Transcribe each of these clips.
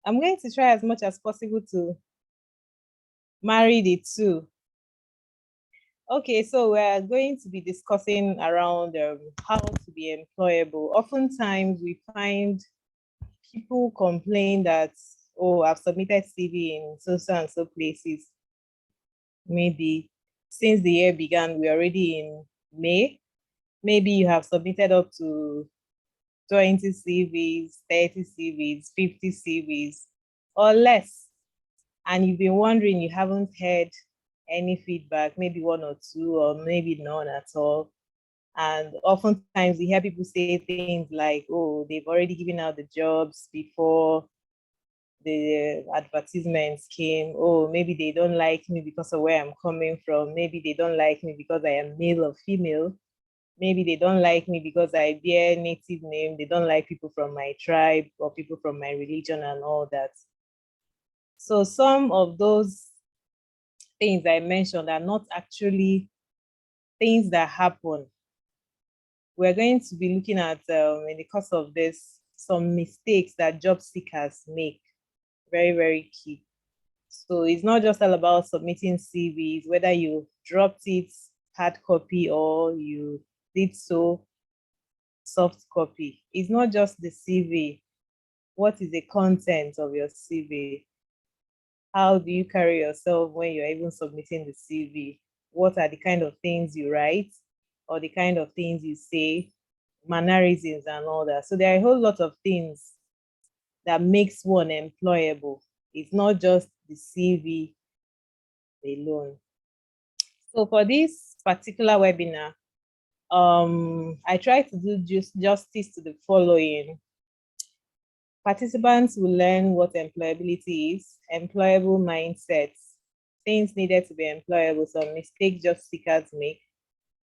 I'm going to try as much as possible to marry the two. Okay, so we're going to be discussing around how to be employable. Oftentimes we find people complain that, oh, I've submitted CV in so and so places. Maybe since the year began, we're already in May. Maybe you have submitted up to 20 CVs, 30 CVs, 50 CVs, or less. And you've been wondering, you haven't heard any feedback, maybe one or two, or maybe none at all. And oftentimes we hear people say things like, oh, they've already given out the jobs before the advertisements came. Oh, maybe they don't like me because of where I'm coming from. Maybe they don't like me because I am male or female. Maybe they don't like me because I bear native name. They don't like people from my tribe or people from my religion and all that. So some of those things I mentioned are not actually things that happen. We're going to be looking at, in the course of this, some mistakes that job seekers make. Very, very key. So it's not just all about submitting CVs, whether you dropped it hard copy or you did so soft copy. It's not just the CV. What is the content of your CV? How do you carry yourself when you're even submitting the CV? What are the kind of things you write or the kind of things you say, mannerisms and all that. So there are a whole lot of things that makes one employable. It's not just the CV alone. So for this particular webinar, I try to do justice to the following. Participants will learn what employability is, employable mindsets, things needed to be employable, some mistakes job seekers make,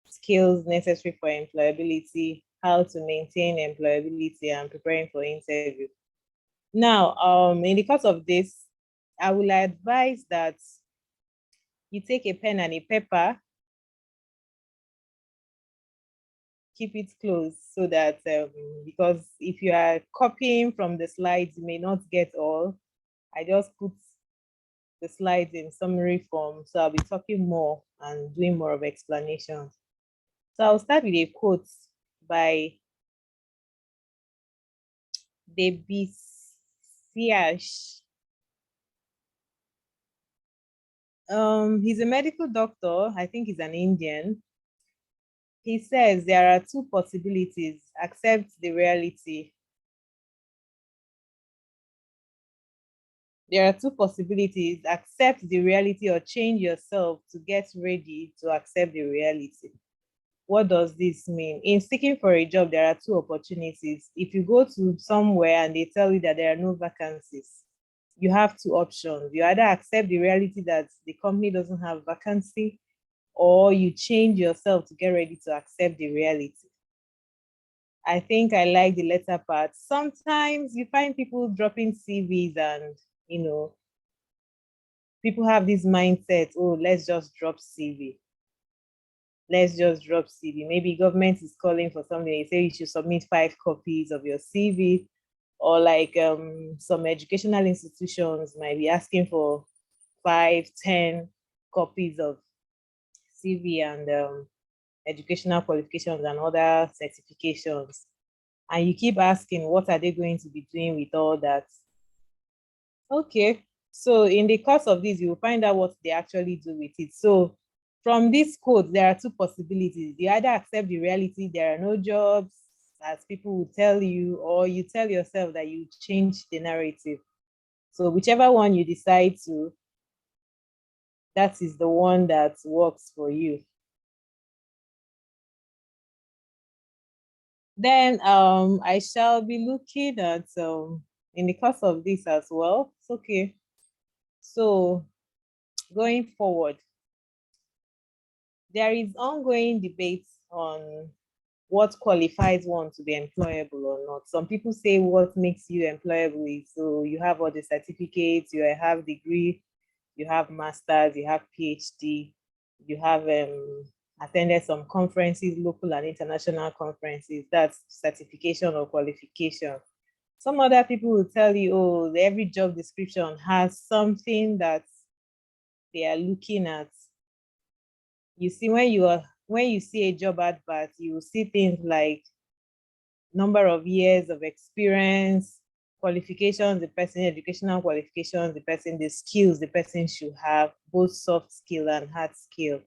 skills necessary for employability, how to maintain employability, and preparing for interview. Now, in the course of this, I will advise that you take a pen and a paper, keep it close so that, because if you are copying from the slides, you may not get all. I just put the slides in summary form, so I'll be talking more and doing more of explanations. So I'll start with a quote by Debisiash. He's a medical doctor. I think he's an Indian. He says there are two possibilities: accept the reality. There are two possibilities: accept the reality or change yourself to get ready to accept the reality. What does this mean? In seeking for a job, there are two opportunities. If you go to somewhere and they tell you that there are no vacancies, you have two options. You either accept the reality that the company doesn't have vacancy, or you change yourself to get ready to accept the reality. I think I like the latter part. Sometimes you find people dropping CVs and, people have this mindset, oh, let's just drop CV. Let's just drop CV. Maybe government is calling for something. They say you should submit 5 copies of your CV, or like some educational institutions might be asking for 5, 10 copies of CV and educational qualifications and other certifications. And you keep asking, what are they going to be doing with all that? Okay, so in the course of this, you will find out what they actually do with it. So from this quote, there are two possibilities. You either accept the reality, there are no jobs, as people will tell you, or you tell yourself that you change the narrative. So whichever one you decide to, that is the one that works for you. Then I shall be looking at, in the course of this as well. It's okay. So going forward, there is ongoing debate on what qualifies one to be employable or not. Some people say what makes you employable is, so you have all the certificates, you have degree, you have masters, you have PhD, you have attended some conferences, local and international conferences. That's certification or qualification. Some other people will tell you, oh, every job description has something that they are looking at. You see, when you see a job advert, you will see things like number of years of experience, qualifications, the person, educational qualifications, the person, the skills the person should have, both soft skill and hard skill,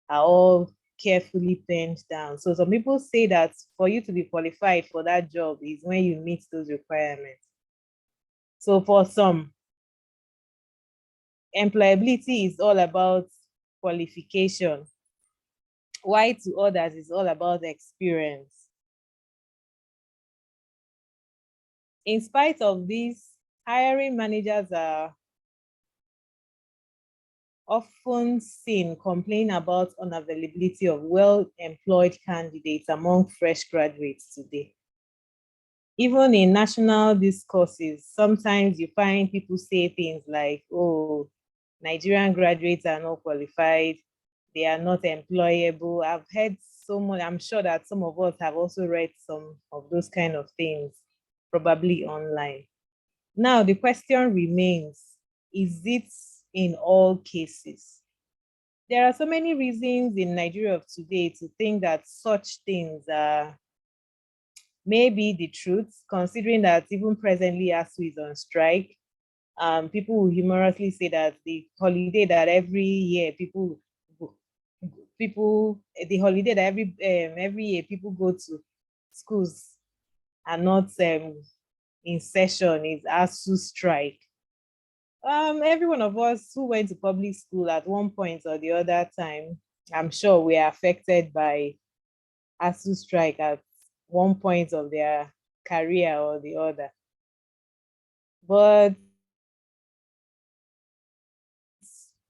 are all carefully penned down. So some people say that for you to be qualified for that job is when you meet those requirements. So for some, employability is all about qualification, while to others is all about experience. In spite of this, hiring managers are often seen complain about unavailability of well-employed candidates among fresh graduates today. Even in national discourses, sometimes you find people say things like, oh, Nigerian graduates are not qualified, they are not employable. I've heard so much. I'm sure that some of us have also read some of those kind of things, probably online. Now, the question remains, is it in all cases? There are so many reasons in Nigeria of today to think that such things are maybe the truth, considering that even presently ASU is on strike. People will humorously say that the holiday that every year the holiday that every year people go to schools are not in session is ASU strike. Every one of us who went to public school at one point or the other time, I'm sure we are affected by ASU strike at one point of their career or the other. But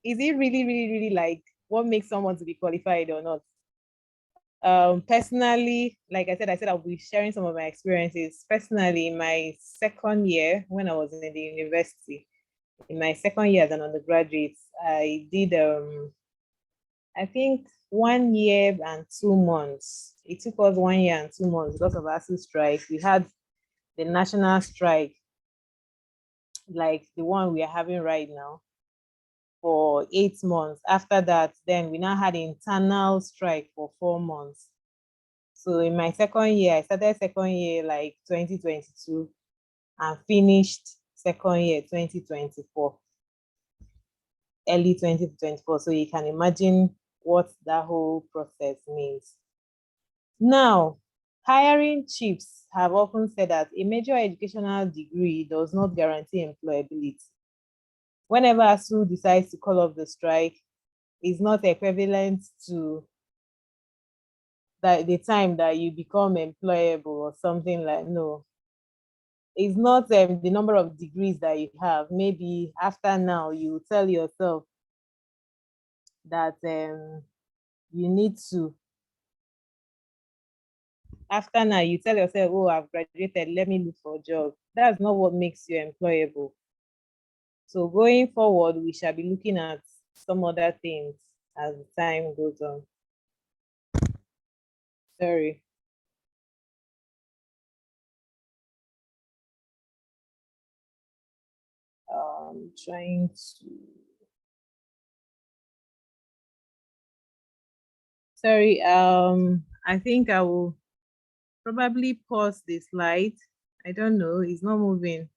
is it really like what makes someone to be qualified or not? Personally, like I said I'll be sharing some of my experiences. Personally, in my second year when I was in the university, in my second year as an undergraduate, I did I think 1 year and 2 months. It took us 1 year and 2 months because of ASU strike. We had the national strike, like the one we are having right now, for 8 months. After that, then we now had internal strike for 4 months. So in my second year, I started second year like 2022 and finished second year 2024, early 2024. So you can imagine what that whole process means. Now, hiring chiefs have often said that a major educational degree does not guarantee employability. Whenever ASU decides to call off the strike, it's not equivalent to the time that you become employable or something like, no. It's not the number of degrees that you have. Maybe after now, you tell yourself that you need to, after now, you tell yourself, oh, I've graduated, let me look for a job. That's not what makes you employable. So going forward, we shall be looking at some other things as the time goes on. Sorry. Trying to. Sorry. I think I will probably pause the slide. I don't know. It's not moving.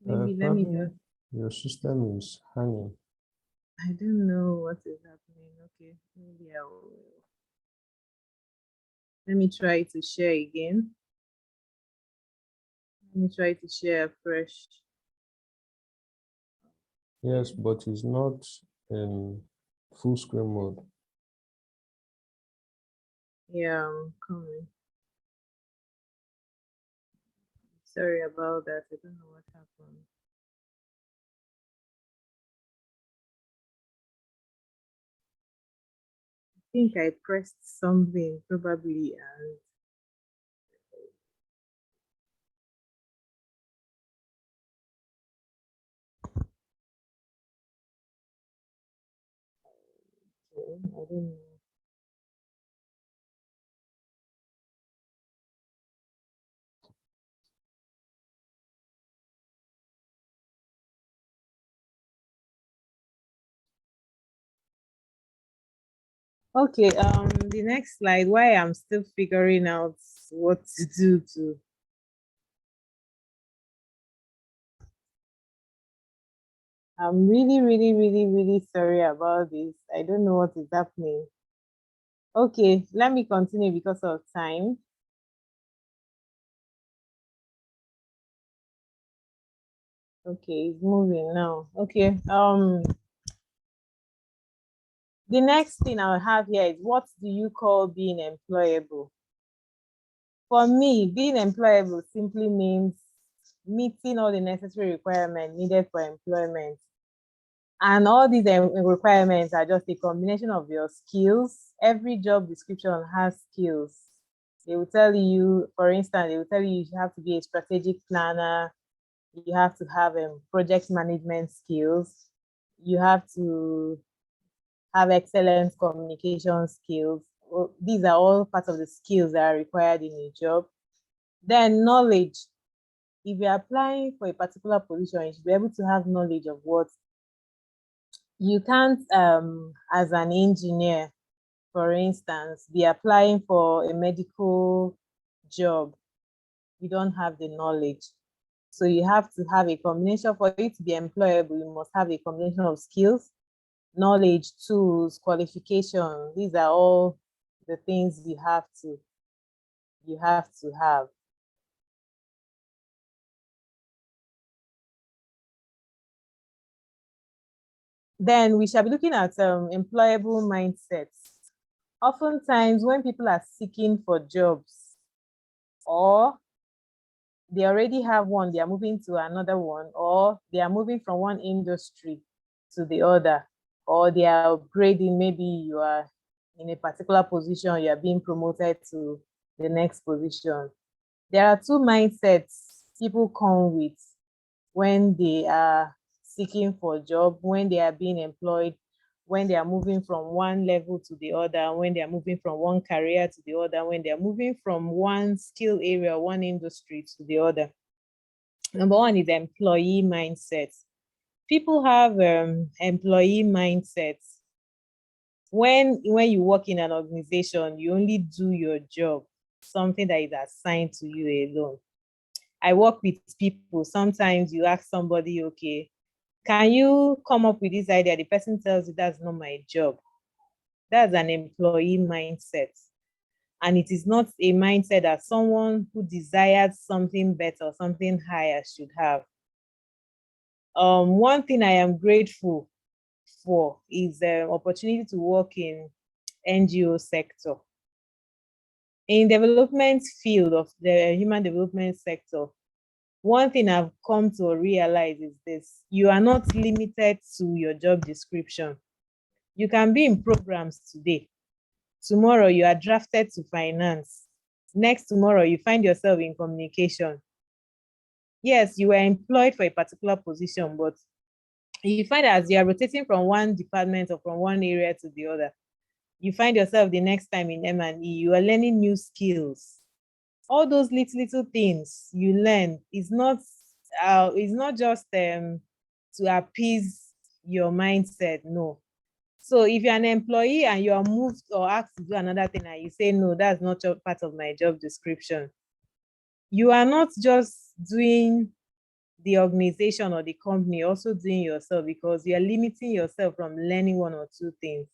Maybe let me just. Your system is hanging. I don't know what is happening. Okay, maybe I will. Let me try to share again. Let me try to share fresh. Yes, but it's not in full screen mode. Yeah, I'm coming. Sorry about that. I don't know what happened. I think I pressed something probably and I don't know. Okay, the next slide, why I'm still figuring out what to do to. I'm really sorry about this. I don't know what is happening. Okay, let me continue because of time. Okay, it's moving now. Okay, the next thing I'll have here is, what do you call being employable? For me, being employable simply means meeting all the necessary requirements needed for employment. And all these requirements are just a combination of your skills. Every job description has skills. They will tell you, for instance, they will tell you you have to be a strategic planner, you have to have project management skills, you have to have excellent communication skills. These are all parts of the skills that are required in a job. Then knowledge. If you're applying for a particular position, you should be able to have knowledge of what you can't, as an engineer, for instance, be applying for a medical job. You don't have the knowledge. So you have to have a combination. For you to be employable, you must have a combination of skills, knowledge, tools, qualification. These are all the things you have to have. Then we shall be looking at employable mindsets. Oftentimes, when people are seeking for jobs, or they already have one, they are moving to another one, or they are moving from one industry to the other, or they are upgrading. Maybe you are in a particular position, you are being promoted to the next position. There are two mindsets people come with when they are seeking for a job, when they are being employed, when they are moving from one level to the other, when they are moving from one career to the other, when they are moving from one skill area, one industry to the other. Number one is employee mindset. People have employee mindsets. When you work in an organization, you only do your job, something that is assigned to you alone. I work with people. Sometimes you ask somebody, okay, can you come up with this idea? The person tells you that's not my job. That's an employee mindset. And it is not a mindset that someone who desires something better, something higher should have. One thing I am grateful for is the opportunity to work in NGO sector. In development field of the human development sector, one thing I've come to realize is this: you are not limited to your job description. You can be in programs today. Tomorrow you are drafted to finance. Next tomorrow you find yourself in communication. Yes, you were employed for a particular position, but you find that as you are rotating from one department or from one area to the other, you find yourself the next time in M&E, you are learning new skills. All those little things you learn is not just to appease your mindset. No. So if you're an employee and you are moved or asked to do another thing and you say, no, that's not part of my job description, you are not just doing the organization or the company, also doing yourself, because you are limiting yourself from learning one or two things.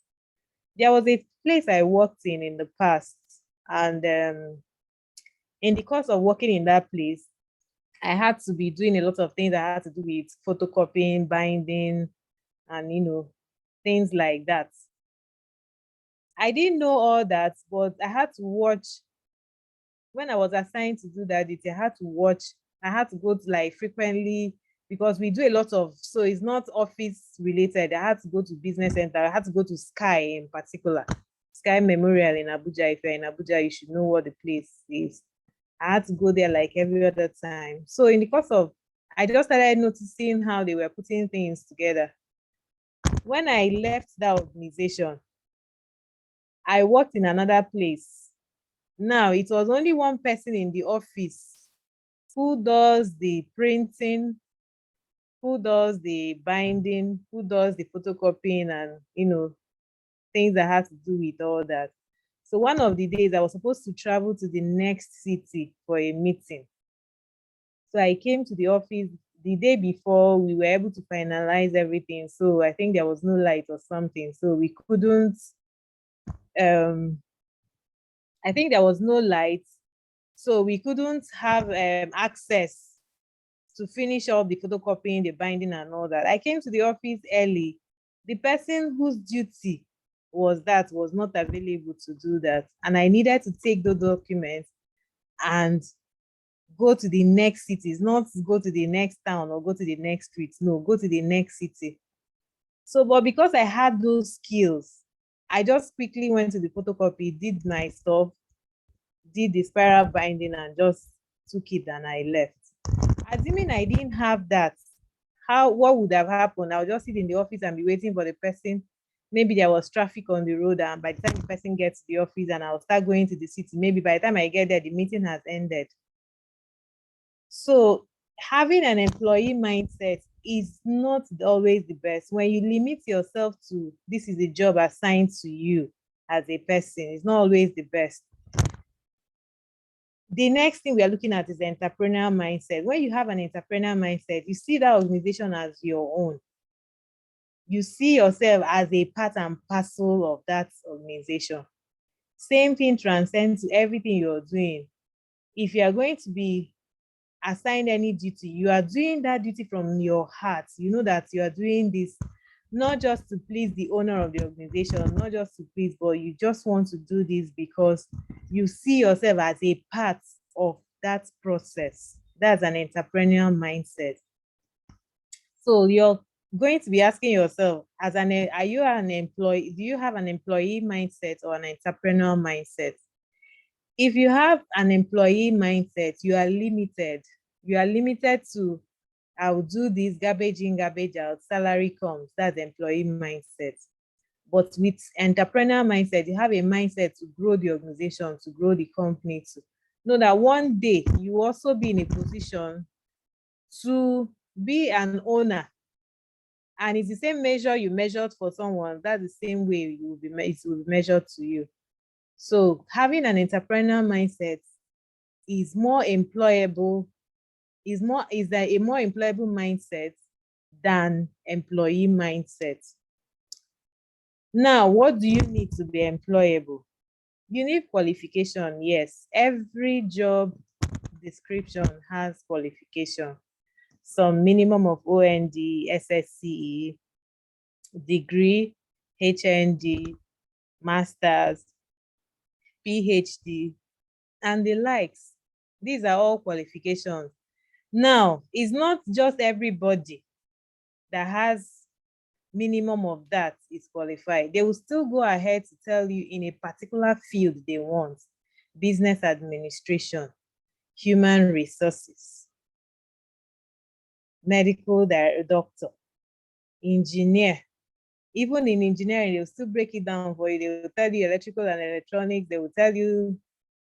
There was a place I worked in the past, and in the course of working in that place, I had to be doing a lot of things that had to do with photocopying, binding, and things like that. I didn't know all that, but I had to watch. When I was assigned to do that, I had to watch. I had to go to, like, frequently, because we do a lot of, so it's not office related. I had to go to business center. I had to go to Sky in particular, Sky Memorial in Abuja. If you're in Abuja, you should know what the place is. I had to go there like every other time. So in the course of, I just started noticing how they were putting things together. When I left that organization, I worked in another place. Now, it was only one person in the office who does the printing, who does the binding, who does the photocopying, and things that have to do with all that. So one of the days I was supposed to travel to the next city for a meeting. So I came to the office the day before. We were able to finalize everything. So I think there was no light or something. So we couldn't, I think there was no light. So we couldn't have access to finish up the photocopying, the binding and all that. I came to the office early. The person whose duty was not available to do that. And I needed to take those documents and go to the next cities, not go to the next town or go to the next street. No, go to the next city. So, but because I had those skills, I just quickly went to the photocopy, did my stuff, did the spiral binding and just took it and I left. Assuming I didn't have that, what would have happened? I would just sit in the office and be waiting for the person. Maybe there was traffic on the road, and by the time the person gets to the office and I'll start going to the city, maybe by the time I get there, the meeting has ended. So having an employee mindset is not always the best. When you limit yourself to this is a job assigned to you as a person, it's not always the best. The next thing we are looking at is the entrepreneurial mindset. When you have an entrepreneurial mindset, you see that organization as your own. You see yourself as a part and parcel of that organization. Same thing transcends to everything you're doing. If you are going to be assigned any duty, you are doing that duty from your heart. You know that you are doing this not just to please the owner of the organization, not just to please, but you just want to do this because you see yourself as a part of that process. That's an entrepreneurial mindset. So you're going to be asking yourself, are you an employee? Do you have an employee mindset or an entrepreneurial mindset? If you have an employee mindset, you are limited. You are limited to, I'll do this, garbage in, garbage out, salary comes. That's employee mindset. But with entrepreneurial mindset, you have a mindset to grow the organization, to grow the company, to know that one day you will also be in a position to be an owner. And it's the same measure you measured for someone, that's the same way it will be measured to you. So having an entrepreneurial mindset is more employable, is a more employable mindset than employee mindset. Now, what do you need to be employable? You need qualification, yes. Every job description has qualification. Some minimum of OND, SSCE, degree, HND, masters, PhD, and the likes. These are all qualifications. Now, it's not just everybody that has minimum of that is qualified. They will still go ahead to tell you in a particular field they want: business administration, human resources, medical doctor, engineer. Even in engineering, they'll still break it down for you. They will tell you electrical and electronics. They will tell you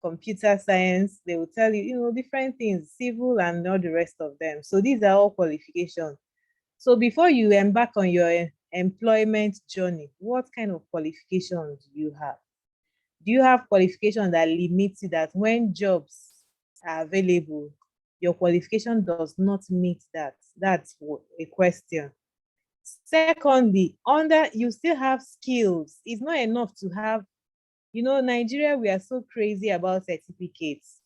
computer science. They will tell you, different things, civil and all the rest of them. So these are all qualifications. So before you embark on your employment journey, what kind of qualifications do you have? Do you have qualifications that limit you, that when jobs are available, your qualification does not meet that? That's a question. Secondly, you still have skills. It's not enough to have, Nigeria, we are so crazy about certificates.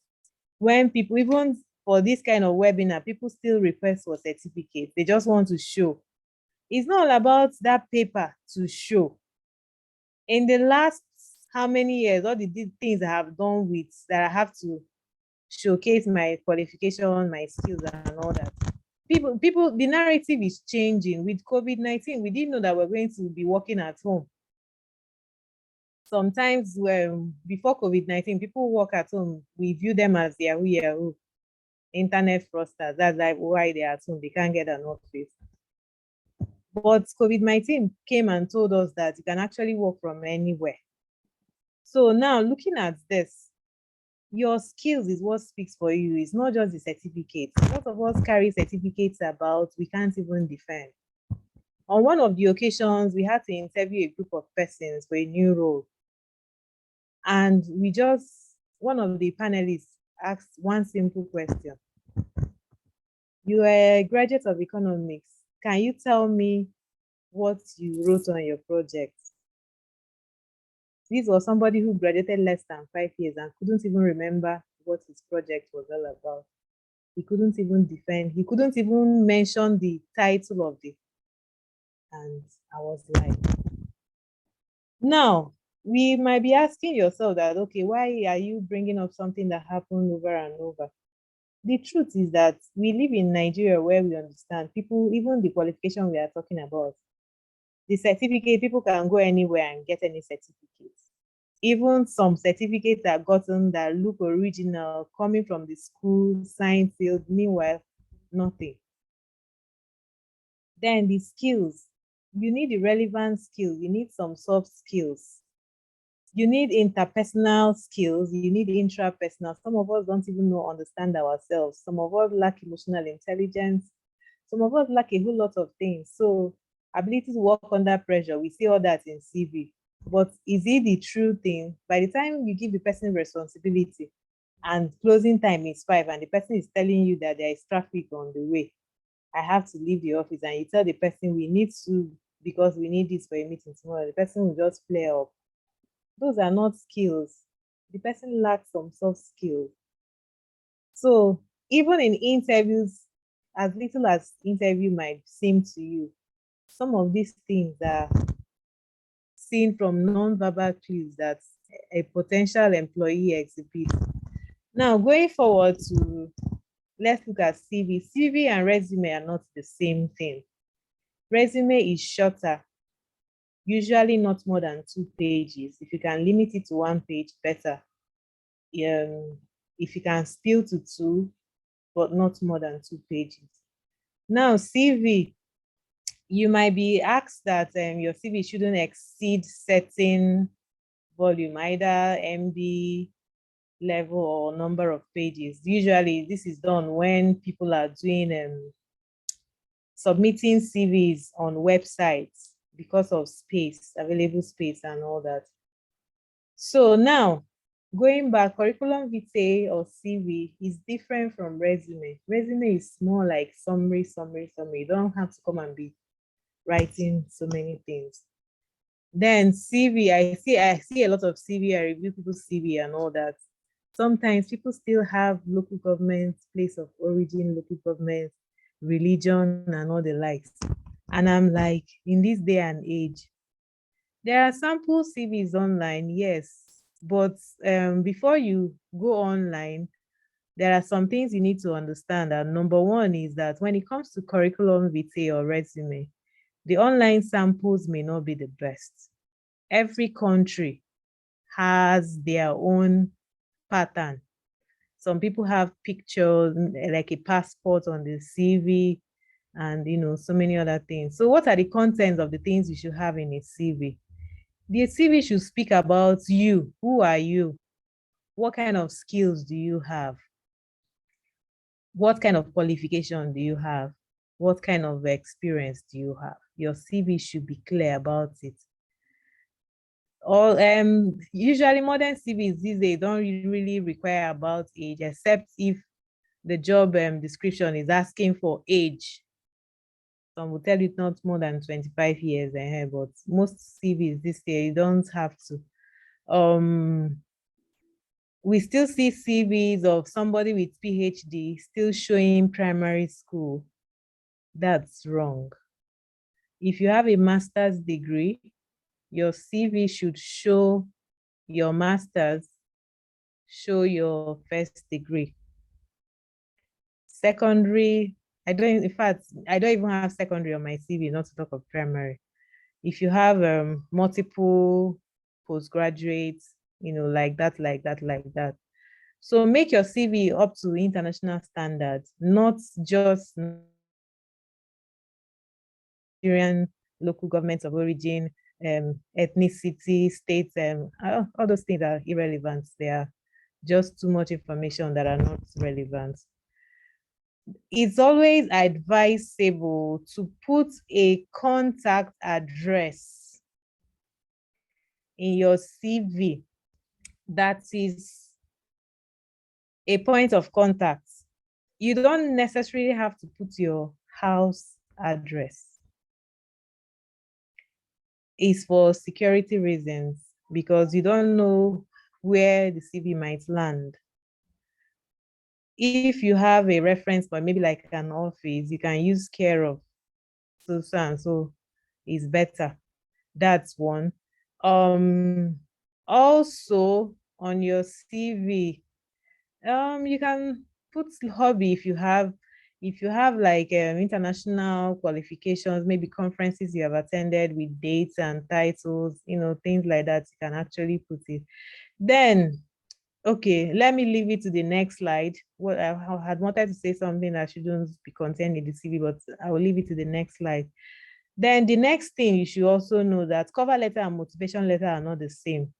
When people, even for this kind of webinar, people still request for certificates. They just want to show. It's not all about that paper to show. In the last how many years, all the things I have done with that I have to showcase my qualification, my skills, and all that. People, the narrative is changing. With COVID-19, we didn't know that we're going to be working at home. Sometimes before COVID-19, people work at home. We view them as Yahoo, internet fraudsters. That's like why they're at home. They can't get an office. But COVID-19 came and told us that you can actually work from anywhere. So now looking at this, your skills is what speaks for you. It's not just the certificates. A lot of us carry certificates about we can't even defend. On one of the occasions, we had to interview a group of persons for a new role. And one of the panelists asked one simple question. You are a graduate of economics. Can you tell me what you wrote on your project? This was somebody who graduated less than 5 years and couldn't even remember what his project was all about. He couldn't even defend, he couldn't even mention the title of it. And I was like, now, we might be asking yourself that, okay, why are you bringing up something that happened over and over? The truth is that we live in Nigeria where we understand people, even the qualification we are talking about, the certificate, people can go anywhere and get any certificate. Even some certificates are gotten that look original, coming from the school, science field, meanwhile, nothing. Then the skills, you need the relevant skills, you need some soft skills. You need interpersonal skills, you need intrapersonal. Some of us don't even understand ourselves. Some of us lack emotional intelligence. Some of us lack a whole lot of things. So ability to work under pressure, we see all that in CV. But is it the true thing? By the time you give the person responsibility and closing time is 5 and the person is telling you that there is traffic on the way, I have to leave the office, and you tell the person we need to, because we need this for a meeting tomorrow, the person will just flare up. Those are not skills. The person lacks some soft skills. So even in interviews, as little as interview might seem to you, some of these things are seen from non-verbal clues that a potential employee exhibits. Now, going forward to, let's look at CV. CV and resume are not the same thing. Resume is shorter, usually not more than 2 pages. If you can limit it to 1 page, better. If you can spill to 2, but not more than 2 pages. Now, CV, you might be asked that your CV shouldn't exceed certain volume, either MB level or number of pages. Usually, this is done when people are doing submitting CVs on websites because of space, available space and all that. So now, going back, curriculum vitae or CV is different from resume. Resume is more like summary. You don't have to come and be writing so many things. Then CV, I see a lot of CV, I review people's CV and all that. Sometimes people still have local government, place of origin, local government, religion, and all the likes. And I'm like, in this day and age, there are sample CVs online, yes, but before you go online, there are some things you need to understand. And number one is that when it comes to curriculum vitae or resume, the online samples may not be the best. Every country has their own pattern. Some people have pictures, like a passport on the CV, and so many other things. So what are the contents of the things you should have in a CV? The CV should speak about you. Who are you? What kind of skills do you have? What kind of qualification do you have? What kind of experience do you have? Your CV should be clear about it. Or usually modern CVs these days don't really require about age, except if the job description is asking for age. Some will tell you not more than 25 years ahead, but most CVs this year you don't have to. We still see CVs of somebody with PhD still showing primary school. That's wrong. If you have a master's degree, your CV should show your master's, show your first degree. Secondary, I don't even have secondary on my CV, not to talk of primary. If you have multiple postgraduates, like that. So make your CV up to international standards, not just Nigerian local governments of origin, ethnicity, states, all those things are irrelevant. They are just too much information that are not relevant. it's always advisable to put a contact address in your CV that is a point of contact. You don't necessarily have to put your house address. It's for security reasons because you don't know where the CV might land. If you have a reference for maybe like an office, you can use care of so and so is better. That's one. Also on your CV, you can put hobby if you have like international qualifications, maybe conferences you have attended with dates and titles, things like that, you can actually put it. Then, okay, let me leave it to the next slide. What I had wanted to say something that shouldn't be contained in the CV, but I will leave it to the next slide. Then the next thing you should also know that cover letter and motivation letter are not the same.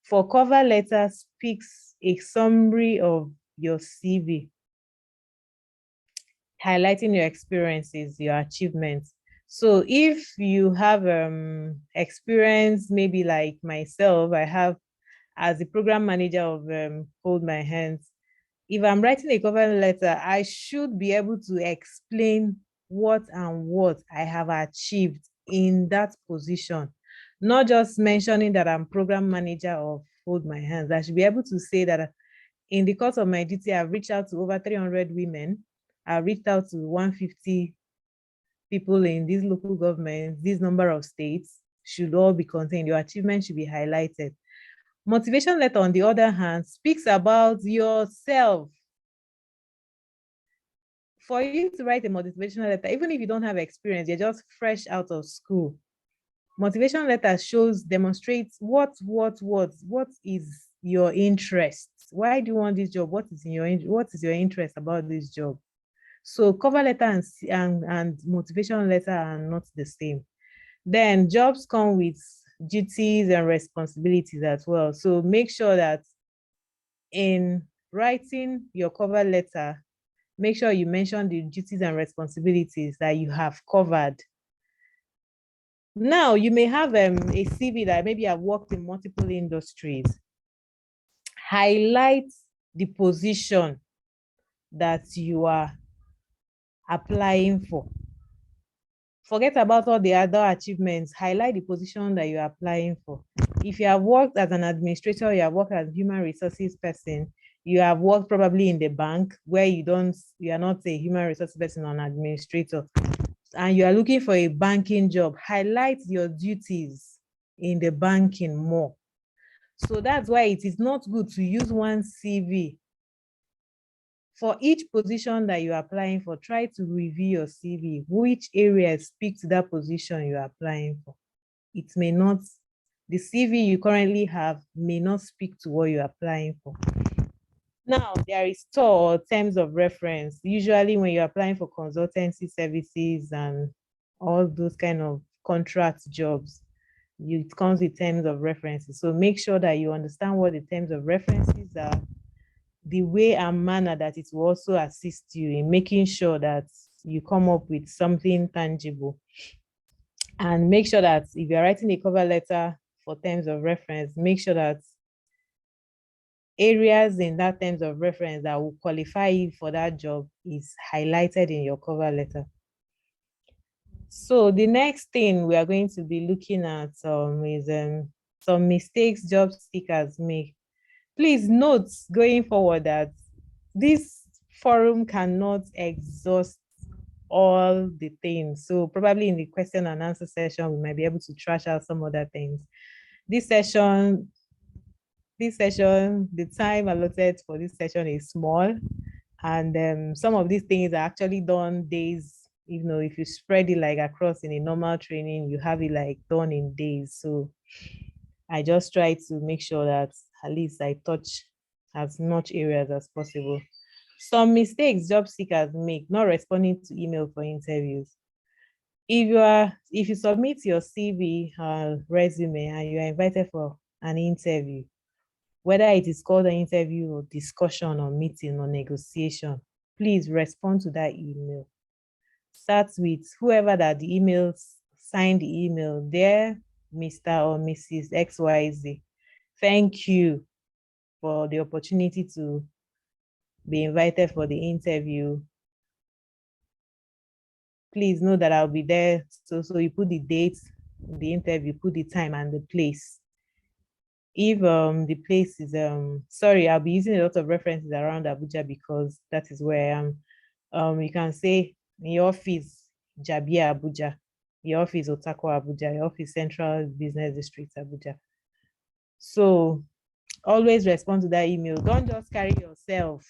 For cover letter speaks a summary of your CV, highlighting your experiences, your achievements. So if you have experience, maybe like myself, I have as the program manager of Hold My Hands. If I'm writing a cover letter, I should be able to explain what I have achieved in that position, not just mentioning that I'm program manager of Hold My Hands. I should be able to say that in the course of my duty, I've reached out to over 300 women. I've reached out to 150 people in these local governments. This number of states should all be contained. Your achievements should be highlighted. Motivation letter, on the other hand, speaks about yourself. For you to write a motivational letter, even if you don't have experience, you're just fresh out of school. Motivation letter demonstrates what is your interest. Why do you want this job? What is your interest about this job? So cover letter and motivation letter are not the same. Then jobs come with duties and responsibilities as well. So make sure that in writing your cover letter, make sure you mention the duties and responsibilities that you have covered. Now, you may have a CV that maybe I've worked in multiple industries. Highlight the position that you are applying for. Forget about all the other achievements. Highlight the position that you're applying for. If you have worked as an administrator, you have worked as a human resources person, you have worked probably in the bank where you are not a human resources person or an administrator, and you are looking for a banking job, highlight your duties in the banking more. So that's why it is not good to use one CV. For each position that you're applying for, try to review your CV. Which areas speak to that position you're applying for? It may not, the CV you currently have may not speak to what you're applying for. Now, there is TOR, terms of reference. Usually when you're applying for consultancy services and all those kind of contract jobs, it comes with terms of references. So make sure that you understand what the terms of references are, the way and manner that it will also assist you in making sure that you come up with something tangible. And make sure that if you're writing a cover letter for terms of reference, make sure that areas in that terms of reference that will qualify you for that job is highlighted in your cover letter. So the next thing we are going to be looking at is some mistakes job seekers make. Please note going forward that this forum cannot exhaust all the things. So probably in the question and answer session, we might be able to trash out some other things. This session, the time allotted for this session is small, and some of these things are actually done days. If you spread it like across in a normal training, you have it like done in days. So I just try to make sure that at least I touch as much areas as possible. Some mistakes job seekers make: not responding to email for interviews. If you submit your CV resume and you are invited for an interview, whether it is called an interview or discussion or meeting or negotiation, please respond to that email. Start with whoever that the emails signed the email. Dear Mr. or Mrs. XYZ, thank you for the opportunity to be invited for the interview. Please know that I'll be there. So you put the date, the interview, put the time and the place. If the place is sorry, I'll be using a lot of references around Abuja because that is where I am. You can say your office Jabia Abuja, your office Otakwa Abuja, your office Central Business District Abuja. So always respond to that email. Don't just carry yourself.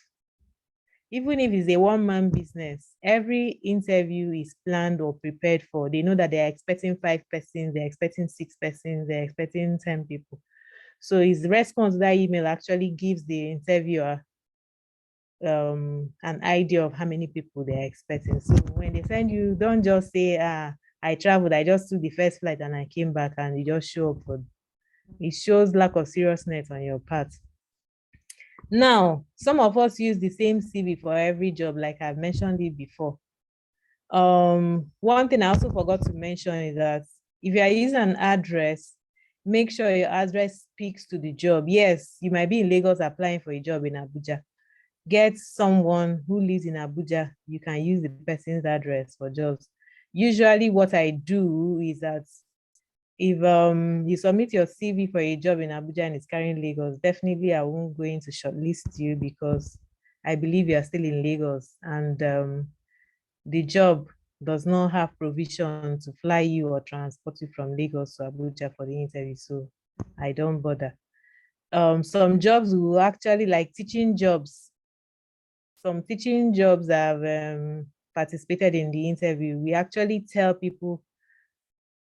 Even if it's a one-man business, every interview is planned or prepared for. They know that they're expecting 5 persons, they're expecting 6 persons, they're expecting 10 people. So his response to that email actually gives the interviewer an idea of how many people they're expecting. So when they send you, don't just say, I traveled, I just took the first flight and I came back, and you just show up for it. Shows lack of seriousness on your part. Now, some of us use the same CV for every job, like I've mentioned it before. One thing I also forgot to mention is that if you are using an address, make sure your address speaks to the job. Yes, you might be in Lagos applying for a job in Abuja. Get someone who lives in Abuja. You can use the person's address for jobs. Usually what I do is that if you submit your CV for a job in Abuja and it's carrying Lagos, definitely I won't go into shortlist you because I believe you are still in Lagos, and the job does not have provision to fly you or transport you from Lagos to Abuja for the interview, so I don't bother. Some jobs will actually, like teaching jobs, some teaching jobs have participated in the interview. We actually tell people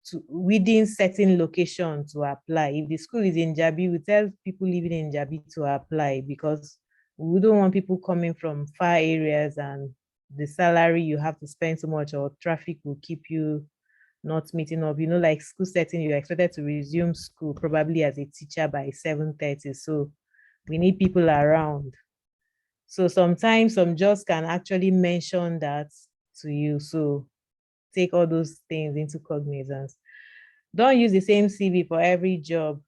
to within certain location to apply. If the school is in Jabi, we tell people living in Jabi to apply because we don't want people coming from far areas and the salary you have to spend so much, or traffic will keep you not meeting up. You know, like school setting, you're expected to resume school probably as a teacher by 7:30. So we need people around. So sometimes some jobs can actually mention that to you. So take all those things into cognizance. Don't use the same CV for every job.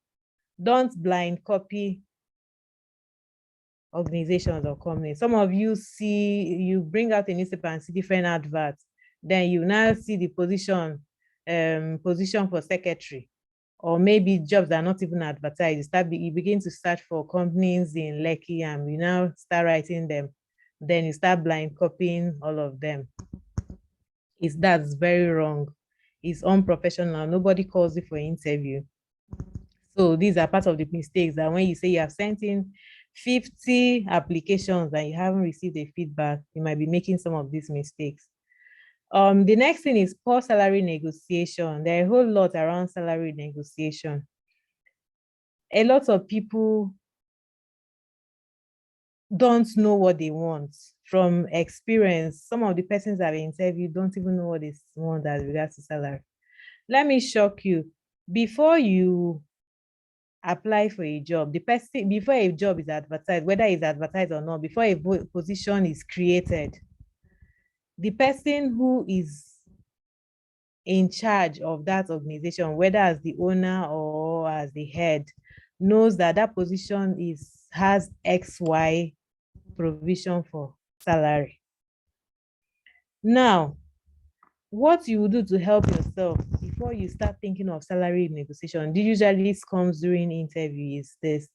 Don't blind copy organizations or companies. Some of you see, you bring out a newspaper and see different adverts. Then you now see the position for secretary, or maybe jobs that are not even advertised. You begin to search for companies in Lekki and you now start writing them. Then you start blind copying all of them. That's very wrong. It's unprofessional. Nobody calls you for interview. So these are part of the mistakes that when you say you have sent in 50 applications and you haven't received a feedback, you might be making some of these mistakes. The next thing is poor salary negotiation. There are a whole lot around salary negotiation. A lot of people don't know what they want. From experience, some of the persons I've interviewed don't even know what they want as regards to salary. Let me shock you. Before you apply for a job, the person, before a job is advertised, whether it's advertised or not, before a position is created, the person who is in charge of that organization, whether as the owner or as the head, knows that that position has XY provision for salary. Now, what you will do to help yourself before you start thinking of salary negotiation, usually comes during interview, is this: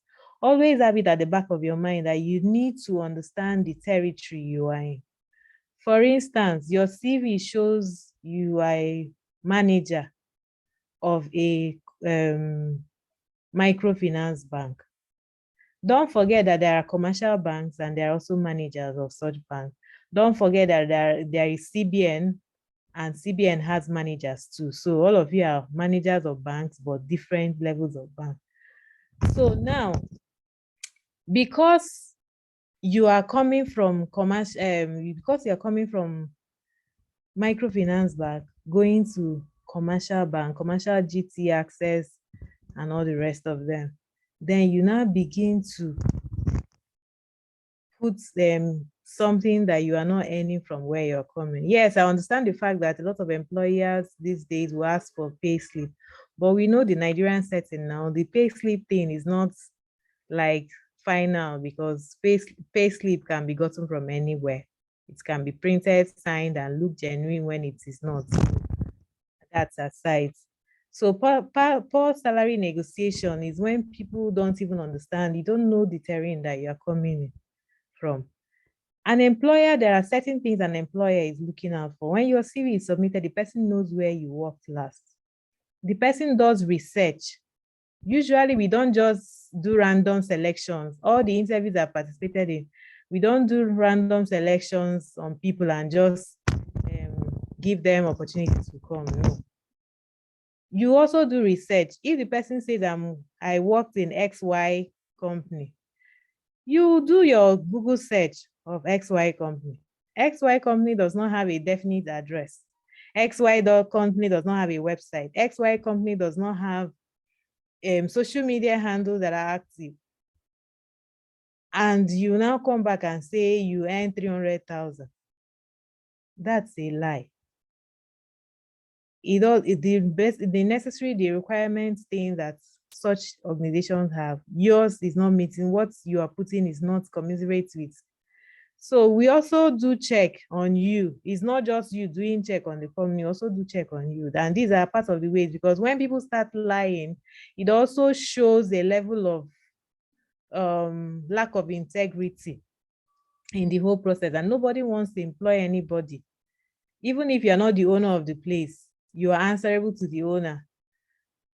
always have it at the back of your mind that you need to understand the territory you are in. For instance, your CV shows you are a manager of a microfinance bank. Don't forget that there are commercial banks and there are also managers of such banks. Don't forget that there is CBN, and CBN has managers too. So all of you are managers of banks, but different levels of bank. So now, because you are coming from commercial, because you are coming from microfinance bank, going to commercial bank, commercial GT access, and all the rest of them, then you now begin to put something that you are not earning from where you're coming. Yes, I understand the fact that a lot of employers these days will ask for pay slip, but we know the Nigerian setting now, the pay slip thing is not like final, because pay slip can be gotten from anywhere. It can be printed, signed, and look genuine when it is not. That's aside. So poor salary negotiation is when people don't even understand. You don't know the terrain that you are coming from. An employer, there are certain things an employer is looking out for. When your CV is submitted, the person knows where you worked last. The person does research. Usually, we don't just do random selections. All the interviews I've participated in, we don't do random selections on people and just give them opportunities to come. No. You also do research. If the person says, I worked in XY company, you do your Google search of XY company. XY company does not have a definite address. XY company does not have a website. XY company does not have social media handles that are active. And you now come back and say you earn 300,000. That's a lie. The necessary, the requirements thing that such organizations have, yours is not meeting. What you are putting is not commensurate with. So we also do check on you. It's not just you doing check on the company, also do check on you. And these are part of the ways, because when people start lying, it also shows a level of lack of integrity in the whole process. And nobody wants to employ anybody. Even if you're not the owner of the place, you are answerable to the owner.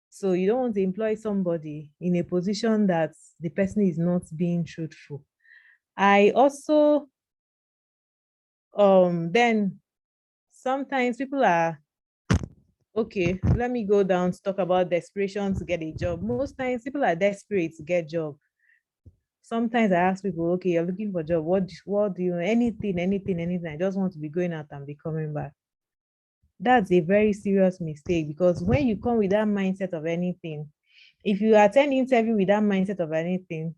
So you don't want to employ somebody in a position that the person is not being truthful. I also then sometimes people are okay, let me go down to talk about desperation to get a job. Most times people are desperate to get job. Sometimes I ask people, okay, you're looking for a job, what do you, anything, I just want to be going out and be coming back. That's a very serious mistake, because when you come with that mindset of anything, if you attend interview with that mindset of anything,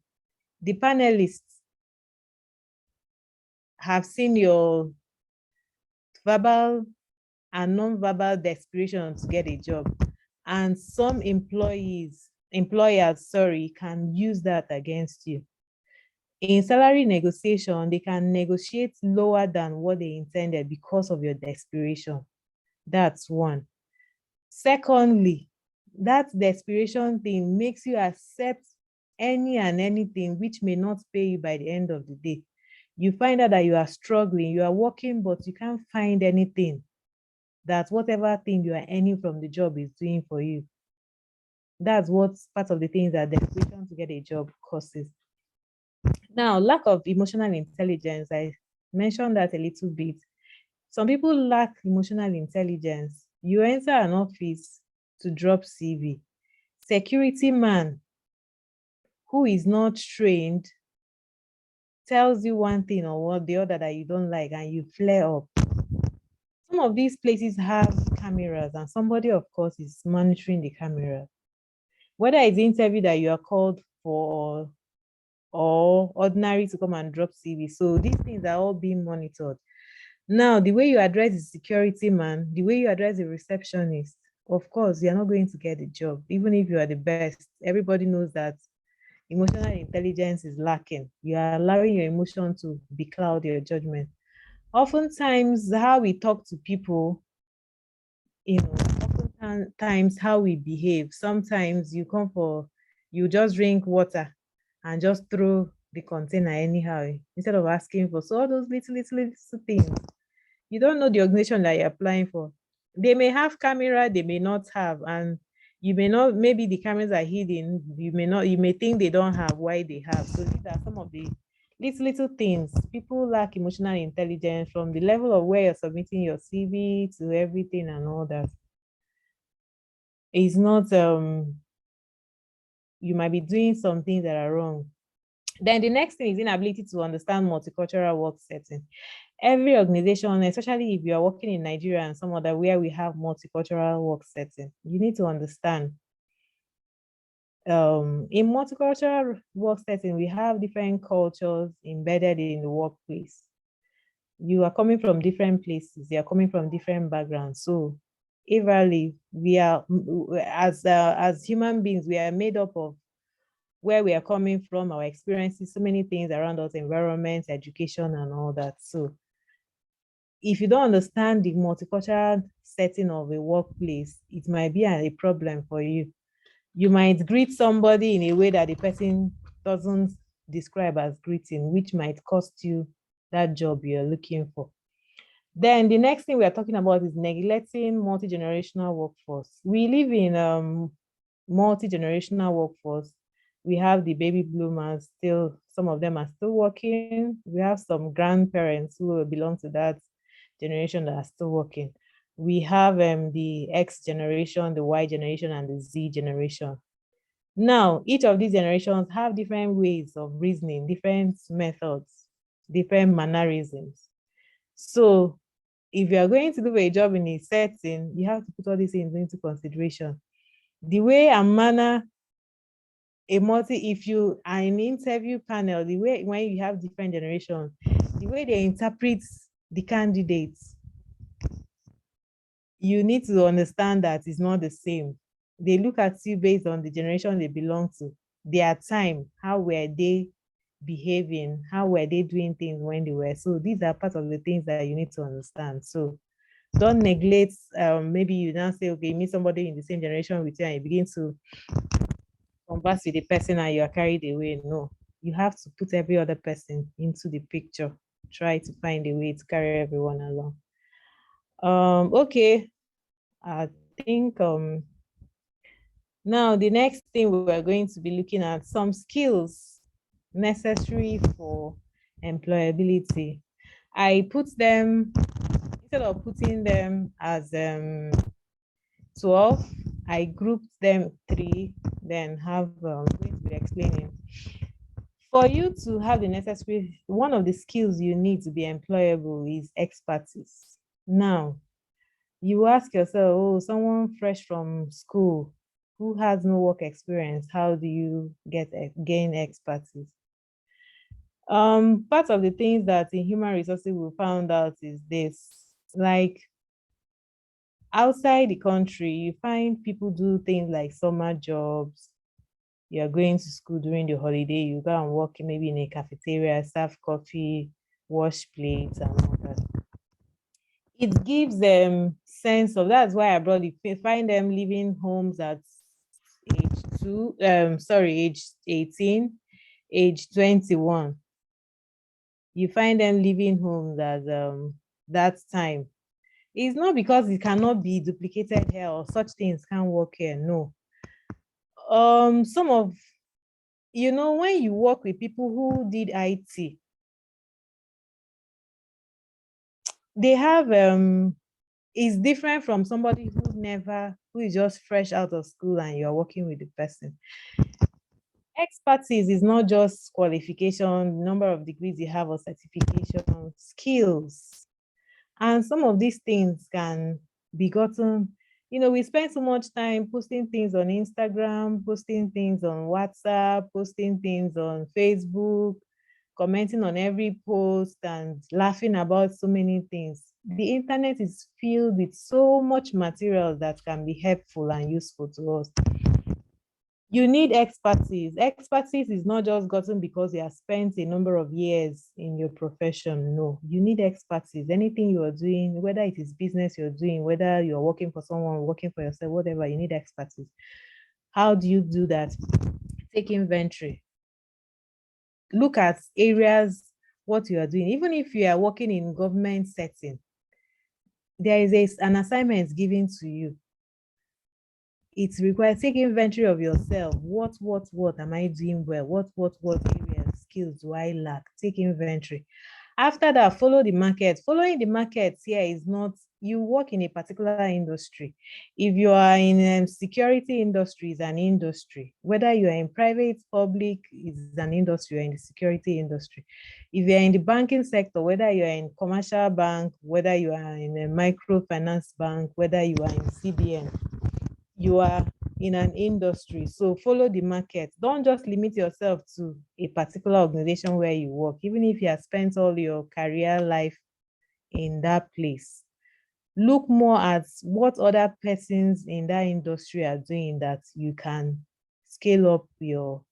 the panelists have seen your verbal and non-verbal desperation to get a job. And some employers, can use that against you. In salary negotiation, they can negotiate lower than what they intended because of your desperation. That's one. Secondly, that desperation thing makes you accept any and anything which may not pay you by the end of the day. You find out that you are struggling, you are working, but you can't find anything that whatever thing you are earning from the job is doing for you. That's what's part of the things that desperation to get a job causes. Now, lack of emotional intelligence, I mentioned that a little bit. Some people lack emotional intelligence. You enter an office to drop CV. Security man who is not trained tells you one thing or what the other that you don't like, and you flare up. Some of these places have cameras, and somebody, of course, is monitoring the camera. Whether it's the interview that you are called for or ordinary to come and drop CV. So these things are all being monitored. Now, the way you address the security man, the way you address the receptionist, of course, you're not going to get a job, even if you are the best. Everybody knows that emotional intelligence is lacking. You are allowing your emotion to becloud your judgment. Oftentimes, how we talk to people, oftentimes how we behave. Sometimes you just drink water and just throw the container anyhow, instead of asking for. So all those little things, you don't know the organization that you're applying for. They may have camera, they may not have, and you may not, maybe the cameras are hidden, you may think they don't have why they have. So these are some of the little things. People lack emotional intelligence, from the level of where you're submitting your CV to everything and all that. It's not you might be doing some things that are wrong. Then the next thing is inability to understand multicultural work setting. Every organization, especially if you are working in Nigeria and some other where we have multicultural work setting, you need to understand. In multicultural work setting, we have different cultures embedded in the workplace. You are coming from different places, you are coming from different backgrounds. So eventually, we are, as human beings, we are made up of where we are coming from, our experiences, so many things around us, environment, education, and all that. So if you don't understand the multicultural setting of a workplace, it might be a problem for you. You might greet somebody in a way that the person doesn't describe as greeting, which might cost you that job you're looking for. Then the next thing we are talking about is neglecting multi-generational workforce. We live in multi-generational workforce. We have the baby boomers still, some of them are still working. We have some grandparents who belong to that generation that are still working. We have the X generation, the Y generation, and the Z generation. Now, each of these generations have different ways of reasoning, different methods, different mannerisms. So if you are going to do a job in a setting, you have to put all these things into consideration. The way and manner if you are in interview panel, the way when you have different generations, the way they interpret the candidates, you need to understand that it's not the same. They look at you based on the generation they belong to, their time, how were they behaving, how were they doing things when they were. So these are part of the things that you need to understand. So don't neglect, maybe you now say, okay, you meet somebody in the same generation with you and you begin to converse with the person and you are carried away. No, you have to put every other person into the picture. Try to find a way to carry everyone along. Okay, I think now the next thing we're going to be looking at some skills necessary for employability. I put them, instead of putting them as 12, I grouped them 3, then have going to be explaining. For you to have the necessary, one of the skills you need to be employable is expertise. Now, you ask yourself, oh, someone fresh from school who has no work experience, how do you gain expertise? Part of the things that in human resources we found out is this, like outside the country, you find people do things like summer jobs. You're going to school during the holiday, you go and work maybe in a cafeteria, serve coffee, wash plates, and all that. It gives them sense of, that's why I brought it. Find them living homes at age 18, age 21. You find them living homes at that time. It's not because it cannot be duplicated here or such things can't work here. No. Some of, when you work with people who did IT, they have is different from somebody who is just fresh out of school and you're working with the person. Expertise is not just qualification, number of degrees you have or certification, skills. And some of these things can be gotten, we spend so much time posting things on Instagram, posting things on WhatsApp, posting things on Facebook, commenting on every post and laughing about so many things. The internet is filled with so much material that can be helpful and useful to us. You need expertise. Expertise is not just gotten because you have spent a number of years in your profession. No, you need expertise. Anything you are doing, whether it is business you're doing, whether you're working for someone, working for yourself, whatever, you need expertise. How do you do that? Take inventory. Look at areas, what you are doing. Even if you are working in government setting, there is an assignment given to you. It requires take inventory of yourself. What am I doing well? What areas, skills do I lack? Take inventory. After that, follow the market. Following the market here is not, you work in a particular industry. If you are in security industry, is an industry. Whether you are in private, public, is an industry, you're in the security industry. If you're in the banking sector, whether you are in commercial bank, whether you are in a microfinance bank, whether you are in CBN, you are in an industry. So follow the market. Don't just limit yourself to a particular organization where you work. Even if you have spent all your career life in that place. Look more at what other persons in that industry are doing that you can scale up your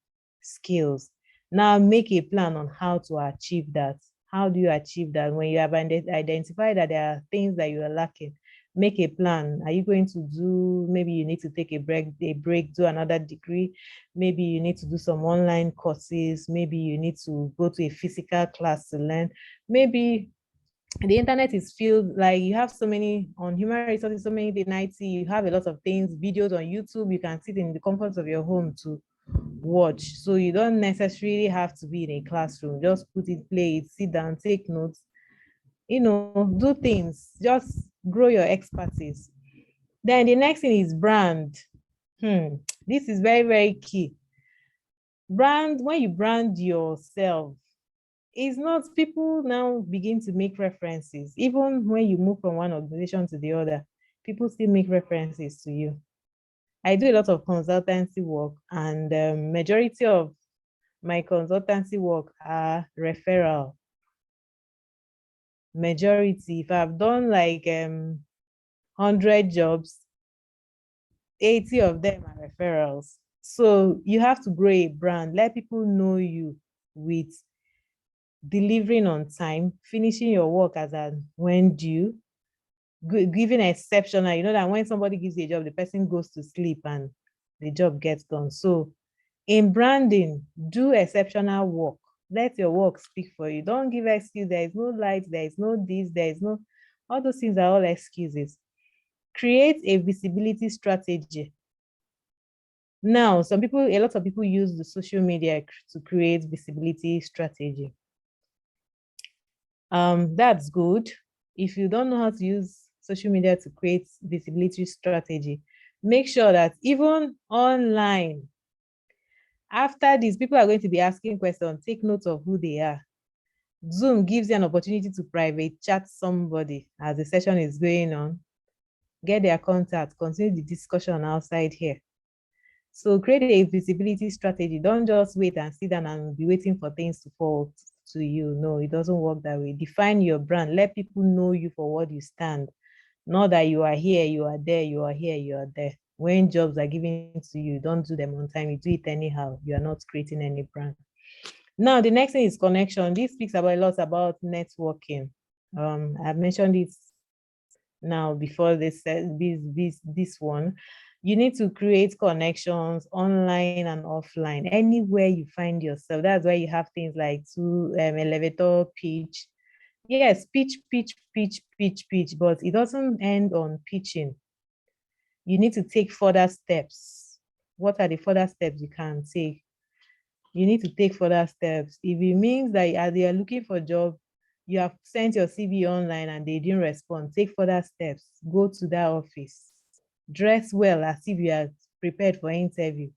skills. Now make a plan on how to achieve that. How do you achieve that? When you have identified that there are things that you are lacking, make a plan. Are you going to do, maybe you need to take a break, do another degree. Maybe you need to do some online courses. Maybe you need to go to a physical class to learn. Maybe the internet is filled, like you have so many on human resources, so many in IT, you have a lot of things, videos on YouTube, you can sit in the comfort of your home to watch. So you don't necessarily have to be in a classroom. Just put it, play it, sit down, take notes, do things, just grow your expertise. Then the next thing is brand. This is very, very key. Brand, when you brand yourself, it's not, people now begin to make references. Even when you move from one organization to the other, people still make references to you. I do a lot of consultancy work, and the majority of my consultancy work are referral. Majority, if I've done like 100 jobs, 80 of them are referrals. So you have to grow a brand, let people know you with delivering on time, finishing your work as and when due, giving exceptional. You know that when somebody gives you a job, the person goes to sleep and the job gets done. So in branding, do exceptional work. Let your work speak for you. Don't give excuse. There is no light, there is no this, there is no, all those things are all excuses. Create a visibility strategy. Now, a lot of people use the social media to create visibility strategy. That's good. If you don't know how to use social media to create visibility strategy, make sure that even online, after this, people are going to be asking questions, take note of who they are. Zoom gives you an opportunity to private chat somebody as the session is going on, get their contact, continue the discussion outside here. So create a visibility strategy. Don't just wait and sit down and be waiting for things to fall to you. No, it doesn't work that way. Define your brand. Let people know you for what you stand. Not that you are here, you are there, you are here, you are there. When jobs are given to you, don't do them on time. You do it anyhow. You are not creating any brand. Now, the next thing is connection. This speaks about a lot about networking. I've mentioned it now before this one. You need to create connections online and offline, anywhere you find yourself. That's why you have things like elevator pitch. Yes, pitch, but it doesn't end on pitching. You need to take further steps. What are the further steps you can take? You need to take further steps. If it means that as they are looking for a job, you have sent your CV online and they didn't respond, take further steps. Go to that office. Dress well as if you are prepared for interview.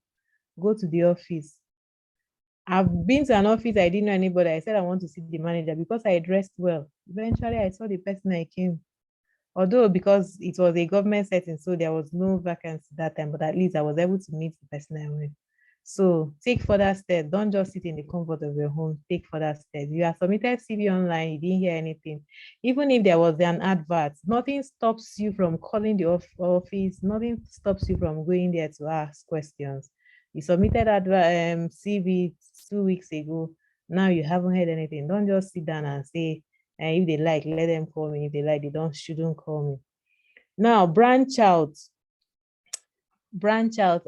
Go to the office. I've been to an office, I didn't know anybody. I said I want to see the manager because I dressed well. Eventually, I saw the person, I came. Although because it was a government setting, so there was no vacancy that time, but at least I was able to meet the person I went. So take further steps. Don't just sit in the comfort of your home. Take further steps. You have submitted CV online, you didn't hear anything. Even if there was an advert, nothing stops you from calling the office. Nothing stops you from going there to ask questions. You submitted CV 2 weeks ago. Now you haven't heard anything. Don't just sit down and say, if they like, let them call me. If they like, shouldn't call me. Now, branch out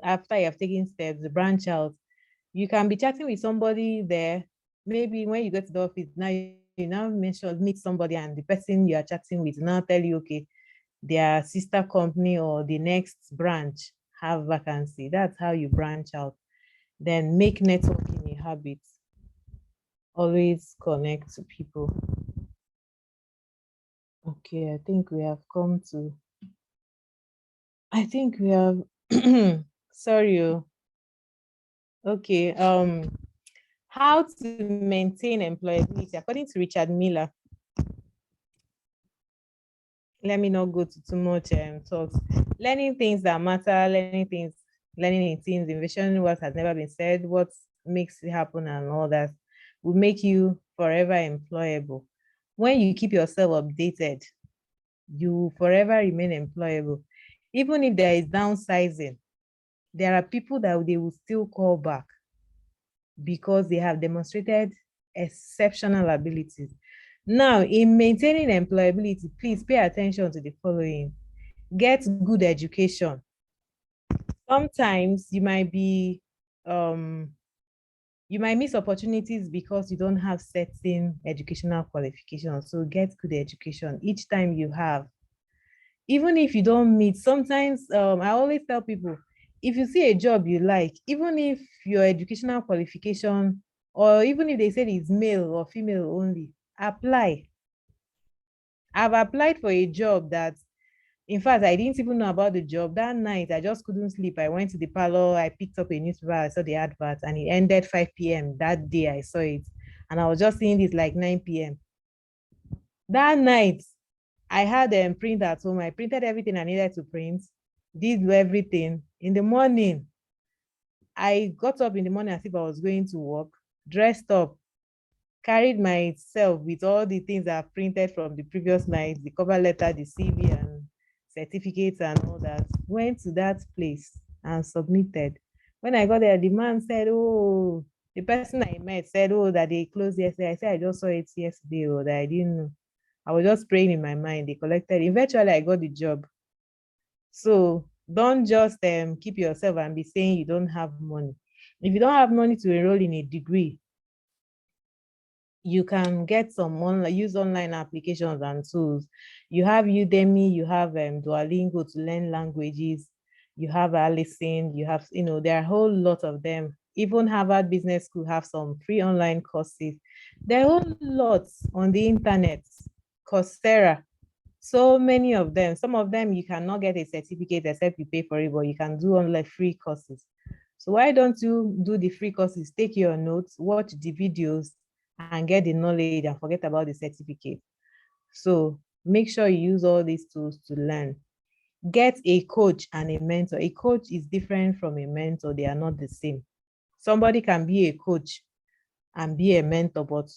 after you have taken steps. Branch out. You can be chatting with somebody there. Maybe when you go to the office, now you now meet somebody, and the person you are chatting with now tell you, okay, their sister company or the next branch have vacancy. That's how you branch out. Then make networking a habit. Always connect to people. Okay, I think we have sorry. Okay, how to maintain employability according to Richard Miller. Let me not go to too much talks. Learning things that matter, learning in teams, envisioning what has never been said, what makes it happen, and all that will make you forever employable. When you keep yourself updated, you forever remain employable. Even if there is downsizing, there are people that they will still call back because they have demonstrated exceptional abilities. Now, in maintaining employability, please pay attention to the following. Get good education. Sometimes you might miss opportunities because you don't have certain educational qualifications. So get good education each time you have. Even if you don't meet, sometimes I always tell people, if you see a job you like, even if your educational qualification, or even if they said it's male or female only, apply. I've applied for a job that, in fact, I didn't even know about the job. That night, I just couldn't sleep. I went to the parlor, I picked up a newspaper, I saw the advert, and it ended 5 p.m. that day I saw it. And I was just seeing this like 9 p.m. That night, I had a print at home. I printed everything I needed to print, did everything. In the morning, I got up in the morning as if I was going to work, dressed up, carried myself with all the things I've printed from the previous night, the cover letter, the CV, and certificates and all that, went to that place and submitted. When I got there, the man said, oh, the person I met said, oh, that they closed yesterday. I said, I just saw it yesterday, or that I didn't know. I was just praying in my mind. They collected. Eventually, I got the job. So don't just keep yourself and be saying you don't have money. If you don't have money to enroll in a degree, you can get some use online applications and tools. You have Udemy, you have Duolingo to learn languages, you have Allison, you have, there are a whole lot of them. Even Harvard Business School have some free online courses. There are a whole lot on the internet. Coursera, so many of them. Some of them you cannot get a certificate except you pay for it, but you can do online free courses. So why don't you do the free courses? Take your notes, watch the videos, and get the knowledge and forget about the certificate. So make sure you use all these tools to learn. Get a coach and a mentor. A coach is different from a mentor. They are not the same. Somebody can be a coach and be a mentor, but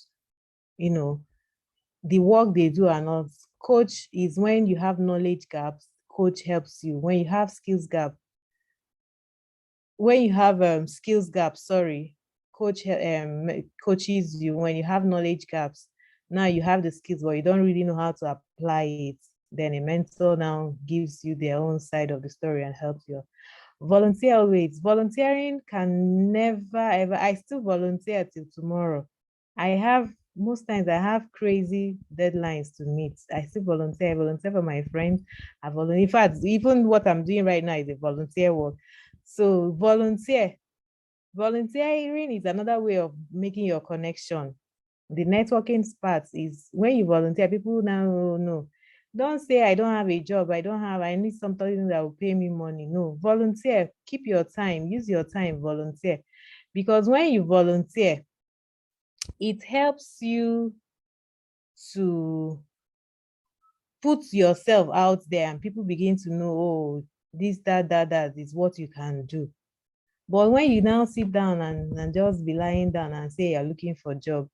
the work they do are not. Coach is when you have knowledge gaps, coach helps you. When you have skills gap, coach coaches you. When you have knowledge gaps, now you have the skills, but you don't really know how to apply it. Then a mentor now gives you their own side of the story and helps you. Volunteer always. Volunteering can never ever. I still volunteer till tomorrow. Most times I have crazy deadlines to meet. I still volunteer. I volunteer for my friends. I volunteer. In fact, even what I'm doing right now is a volunteer work. So volunteer. Volunteering is another way of making your connection. The networking part is when you volunteer, people now know. Don't say, I don't have a job, I need something that will pay me money. No, volunteer, keep your time, use your time, volunteer. Because when you volunteer, it helps you to put yourself out there and people begin to know, oh, this, that is what you can do. But when you now sit down and just be lying down and say you're looking for a job,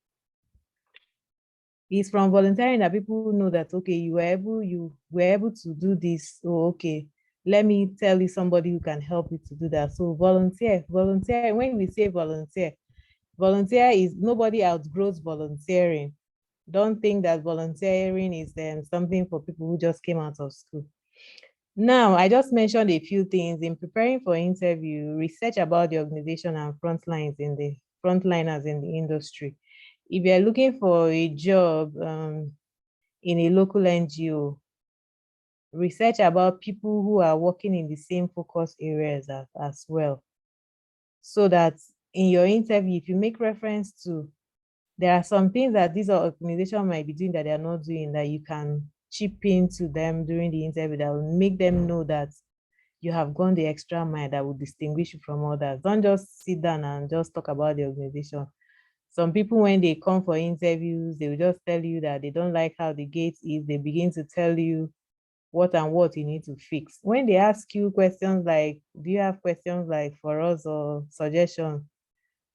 it's from volunteering that people know that, okay, you were able to do this. Oh, okay, let me tell you somebody who can help you to do that. So volunteer. When we say volunteer is nobody outgrows volunteering. Don't think that volunteering is something for people who just came out of school. Now, I just mentioned a few things. In preparing for interview, research about the organization and frontliners in the industry. If you're looking for a job in a local NGO, research about people who are working in the same focus areas as well. So that in your interview, if you make reference to, there are some things that this organization might be doing that they're not doing, that you can chip into them during the interview that will make them know that you have gone the extra mile that will distinguish you from others. Don't just sit down and just talk about the organization. Some people, when they come for interviews, they will just tell you that they don't like how the gate is. They begin to tell you what you need to fix. When they ask you questions like, do you have questions like for us or suggestions?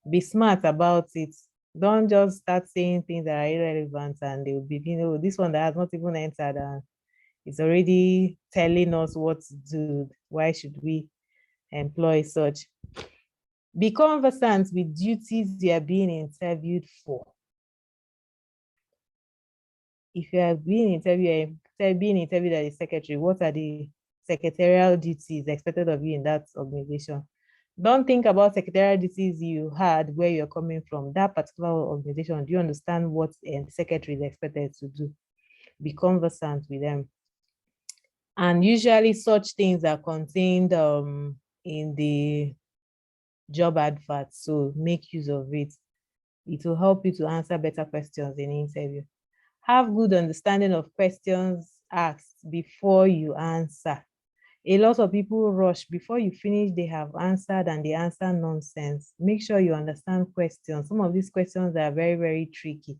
Be smart about it. Don't just start saying things that are irrelevant and they'll be, this one that has not even entered and it's already telling us what to do. Why should we employ such? Be conversant with duties you are being interviewed for. If you are being interviewed as a secretary, what are the secretarial duties expected of you in that organization? Don't think about secretarial duties you had where you're coming from. That particular organization, do you understand what the secretary is expected to do? Be conversant with them. And usually such things are contained in the job advert, so make use of it. It will help you to answer better questions in interview. Have good understanding of questions asked before you answer. A lot of people rush before you finish, they have answered and they answer nonsense. Make sure you understand questions. Some of these questions are very, very tricky.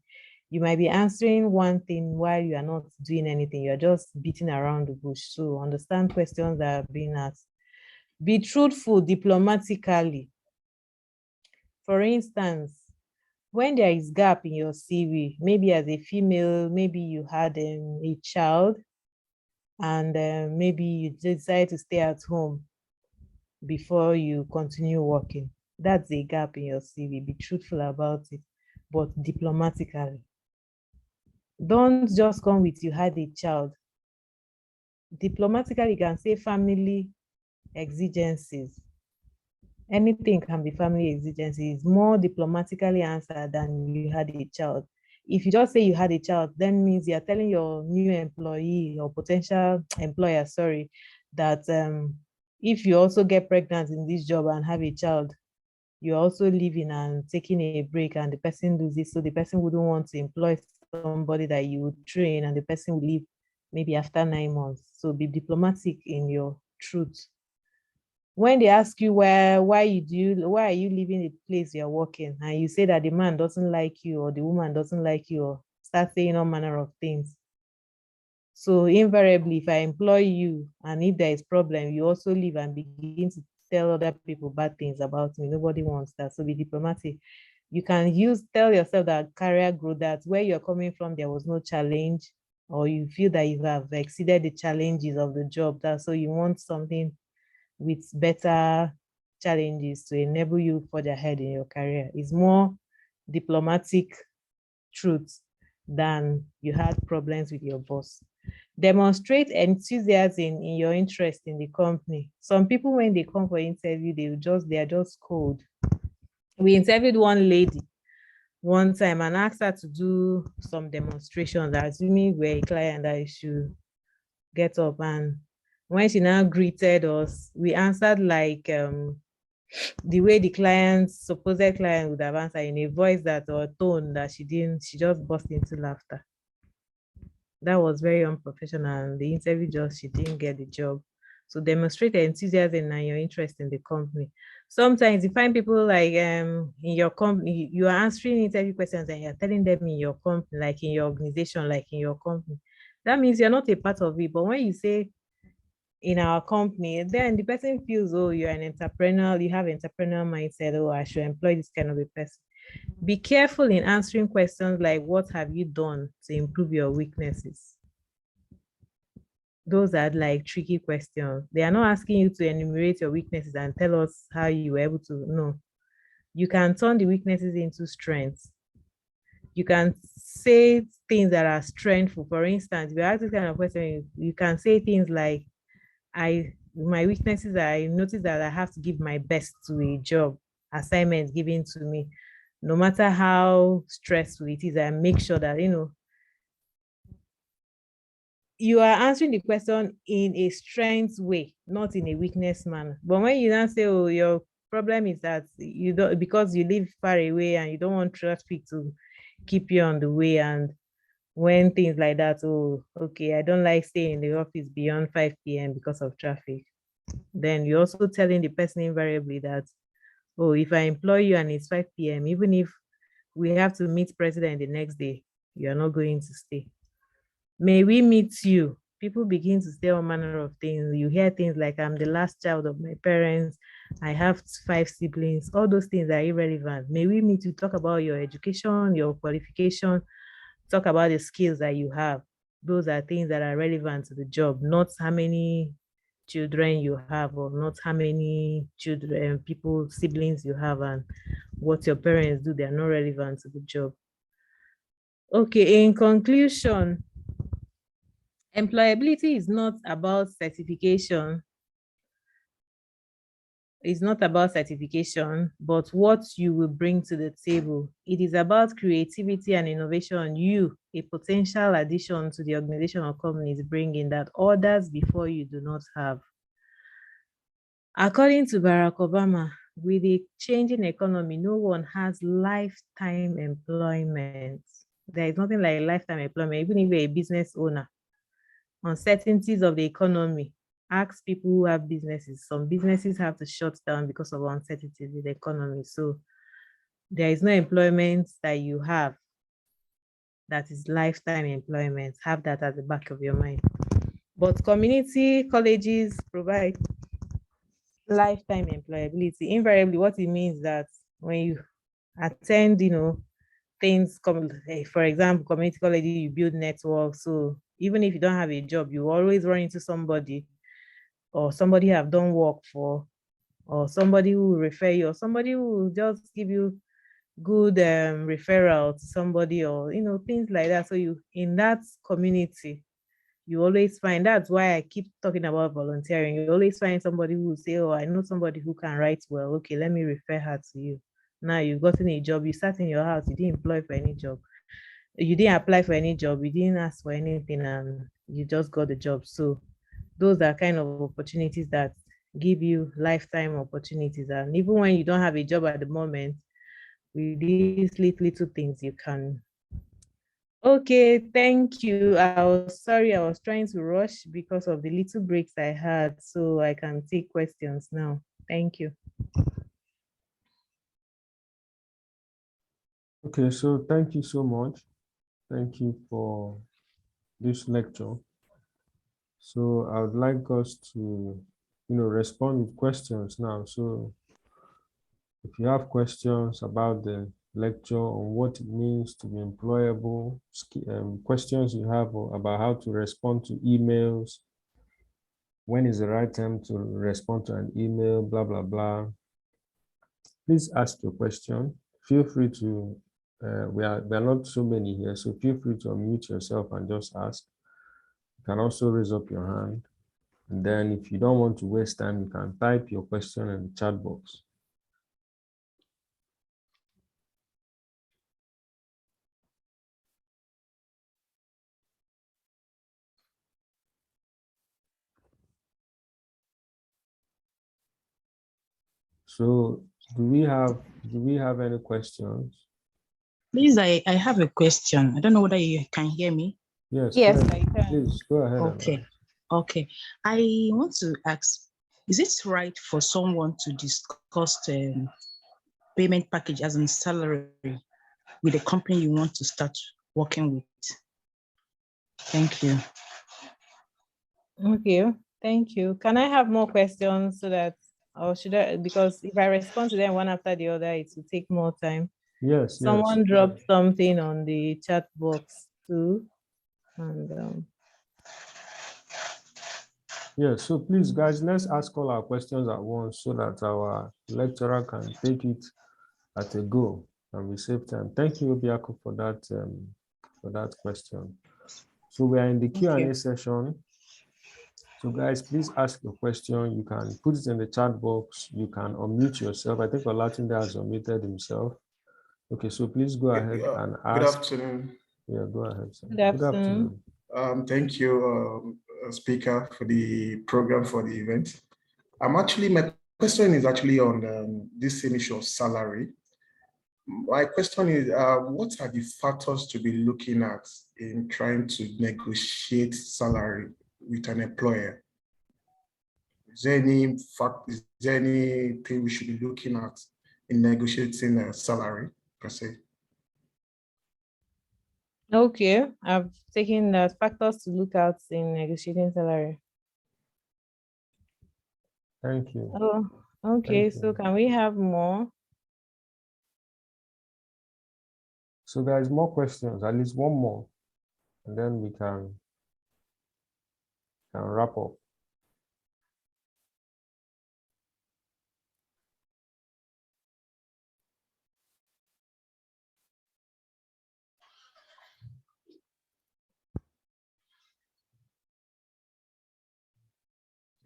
You might be answering one thing while you are not doing anything. You're just beating around the bush. So understand questions that are being asked. Be truthful diplomatically. For instance, when there is gap in your CV, maybe as a female, maybe you had a child and maybe you decide to stay at home before you continue working. That's a gap in your CV. Be truthful about it, but diplomatically. Don't just come with you had a child. Diplomatically, you can say family exigencies. Anything can be family exigencies. More diplomatically answered than you had a child. If you just say you had a child, then means you're telling your new employee or potential employer, sorry, that if you also get pregnant in this job and have a child, you're also leaving and taking a break and the person loses. So the person wouldn't want to employ somebody that you would train and the person will leave maybe after 9 months. So be diplomatic in your truth. When they ask you why are you leaving the place you're working and you say that the man doesn't like you or the woman doesn't like you or start saying all manner of things. So invariably, if I employ you and if there is problem, you also leave and begin to tell other people bad things about me. Nobody wants that. So be diplomatic. You can tell yourself that career growth, that where you're coming from, there was no challenge, or you feel that you have exceeded the challenges of the job. So you want something with better challenges to enable you further ahead in your career. It's more diplomatic truth than you had problems with your boss. Demonstrate enthusiasm in your interest in the company. Some people, when they come for interview, they are just cold. We interviewed one lady one time and asked her to do some demonstrations, assuming we're a client that should get up. And when she now greeted us, we answered like the way the supposed client would have answered, in a voice or tone that she just burst into laughter. That was very unprofessional, and the interview she didn't get the job. So demonstrate enthusiasm and your interest in the company. Sometimes you find people like in your company, you are answering interview questions and you're telling them in your company, like in your organization, like in your company. That means you're not a part of it. But when you say in our company, then the person feels, oh, you're an entrepreneur, you have entrepreneurial mindset, oh, I should employ this kind of a person. Be careful in answering questions like, what have you done to improve your weaknesses? Those are like tricky questions. They are not asking you to enumerate your weaknesses and tell us how you were able to. No. You can turn the weaknesses into strengths. You can say things that are strengthful. For instance, if you ask this kind of question, you can say things like, my weaknesses, I notice that I have to give my best to a job assignment given to me, no matter how stressful it is. I make sure that you are answering the question in a strength way, not in a weakness manner. But when you now say, oh, your problem is that you don't, because you live far away and you don't want traffic to keep you on the way, and when things like that, oh, okay, I don't like staying in the office beyond 5 p.m. because of traffic. Then you're also telling the person invariably that, oh, if I employ you and it's 5 p.m., even if we have to meet president the next day, you're not going to stay. May we meet you? People begin to say all manner of things. You hear things like, I'm the last child of my parents. I have 5 siblings. All those things are irrelevant. May we meet to talk about your education, your qualification, talk about the skills that you have. Those are things that are relevant to the job, not how many children you have or not how many children, people, siblings you have and what your parents do. They are not relevant to the job. Okay, in conclusion, employability is not about certification. It's not about certification, but what you will bring to the table. It is about creativity and innovation you, a potential addition to the organization or company, is bringing that others before you do not have. According to Barack Obama, with the changing economy, no one has lifetime employment. There is nothing like lifetime employment, even if you're a business owner. Uncertainties of the economy. Ask people who have businesses. Some businesses have to shut down because of uncertainties in the economy. So there is no employment that you have that is lifetime employment. Have that at the back of your mind. But community colleges provide lifetime employability. Invariably, what it means that when you attend, things come, for example, community college, you build networks. So even if you don't have a job, you always run into somebody, or somebody you have done work for, or somebody who will refer you, or somebody who will just give you good referral to somebody, or things like that. So you, in that community, you always find, that's why I keep talking about volunteering. You always find somebody who will say, oh, I know somebody who can write well. Okay, let me refer her to you. Now you've gotten a job, you sat in your house, you didn't apply for any job. You didn't apply for any job, you didn't ask for anything, and you just got the job. So those are kind of opportunities that give you lifetime opportunities. And even when you don't have a job at the moment, with these little things you can. Okay, thank you. I was sorry, I was trying to rush because of the little breaks I had, so I can take questions now. Thank you. Okay, so thank you so much. Thank you for this lecture. So I would like us to, respond with questions now. So if you have questions about the lecture on what it means to be employable, questions you have about how to respond to emails, when is the right time to respond to an email, blah, blah, blah, please ask your question. Feel free to, we are not so many here, so feel free to unmute yourself and just ask. You can also raise up your hand. And then if you don't want to waste time, you can type your question in the chat box. So do we have any questions? Please, I have a question. I don't know whether you can hear me. Yes, Yes, I can. please go ahead. Okay. Okay. I want to ask, is it right for someone to discuss the payment package as in salary with the company you want to start working with? Thank you. Okay, thank you. Can I have more questions so that, or should I, because if I respond to them one after the other, it will take more time. Yes, Someone dropped something on the chat box too. And yeah, so please, guys, let's ask all our questions at once so that our lecturer can take it at a go and we save time. Thank you, Obiako, for that question. So we are in the Q&A session. So guys, please ask your question. You can put it in the chat box. You can unmute yourself. I think Olatunde has unmuted himself. Okay, so please go ahead and ask. Good afternoon. Yeah, go ahead, sir. good afternoon. Thank you, speaker, for the program, for the event. My question is actually on this same issue of salary. My question is, what are the factors to be looking at in trying to negotiate salary with an employer? Is there anything we should be looking at in negotiating a salary per se? Okay, I've taken the factors to look at in negotiating salary. Thank you. Oh, Okay, Thank so you. can we have more? So guys, more questions, at least one more, and then we can wrap up.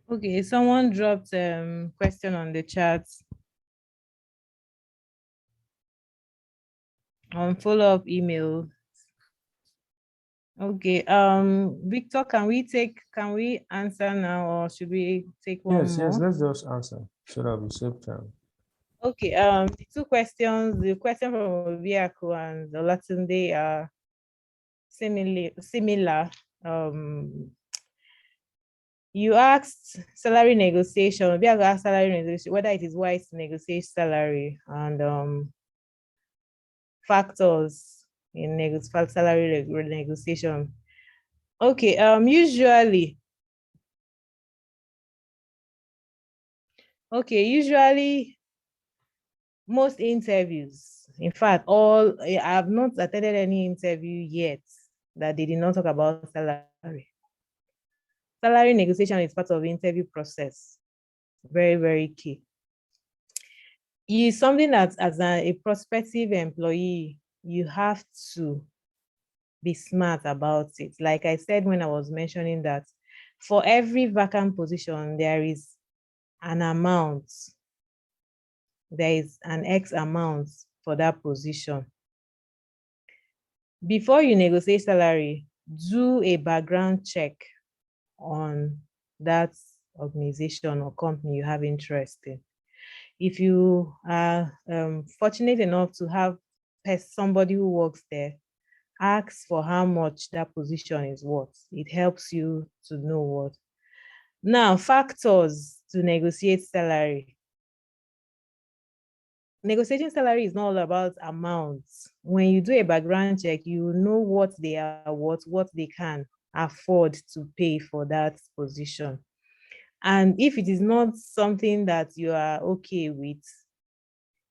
Okay, someone dropped question on the chat on follow-up email. Okay, Victor, can we answer now, or should we take one Yes, more? let's just answer so that we save time. Okay, the two questions, the question from Obiaku and Olatunde are similar. You asked salary negotiation, Obiaku asked salary negotiation, whether it is wise to negotiate salary, and factors in salary negotiation. Okay, usually most interviews, in fact, I have not attended any interview yet that they did not talk about salary. Salary negotiation is part of the interview process. Very, very key. It's something that as a prospective employee, you have to be smart about it. Like I said when I was mentioning that for every vacant position, there is an amount, there is an X amount for that position. Before you negotiate salary, do a background check on that organization or company you have interest in. If you are fortunate enough to have somebody who works there, ask for how much that position is worth. It helps you to know what. Now, factors to negotiate salary. Negotiating salary is not all about amounts. When you do a background check, you know what they are worth, what they can afford to pay for that position. And if it is not something that you are okay with,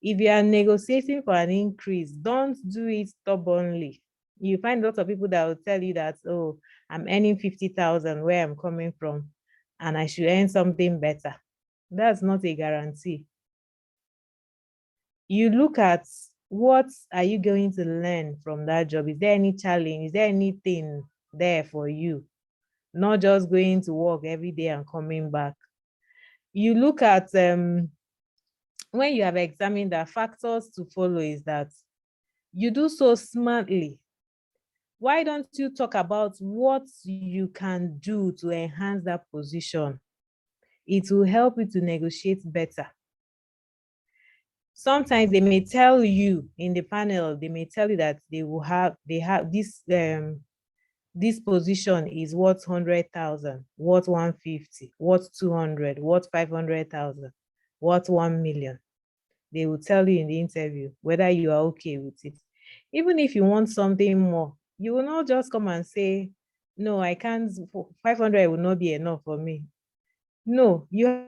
if you are negotiating for an increase, don't do it stubbornly. You find lots of people that will tell you that, oh, I'm earning 50,000 where I'm coming from, and I should earn something better. That's not a guarantee. You look at what are you going to learn from that job? Is there any challenge? Is there anything there for you? Not just going to work every day and coming back. You look at when you have examined the factors to follow is that you do so smartly. Why don't you talk about what you can do to enhance that position? It will help you to negotiate better. Sometimes they may tell you in the panel, they may tell you that they have this position is worth 100,000, worth 150, worth 200, worth 500,000, worth 1 million. They will tell you in the interview whether you are okay with it. Even if you want something more, you will not just come and say, no, I can't, 500 will not be enough for me. No, you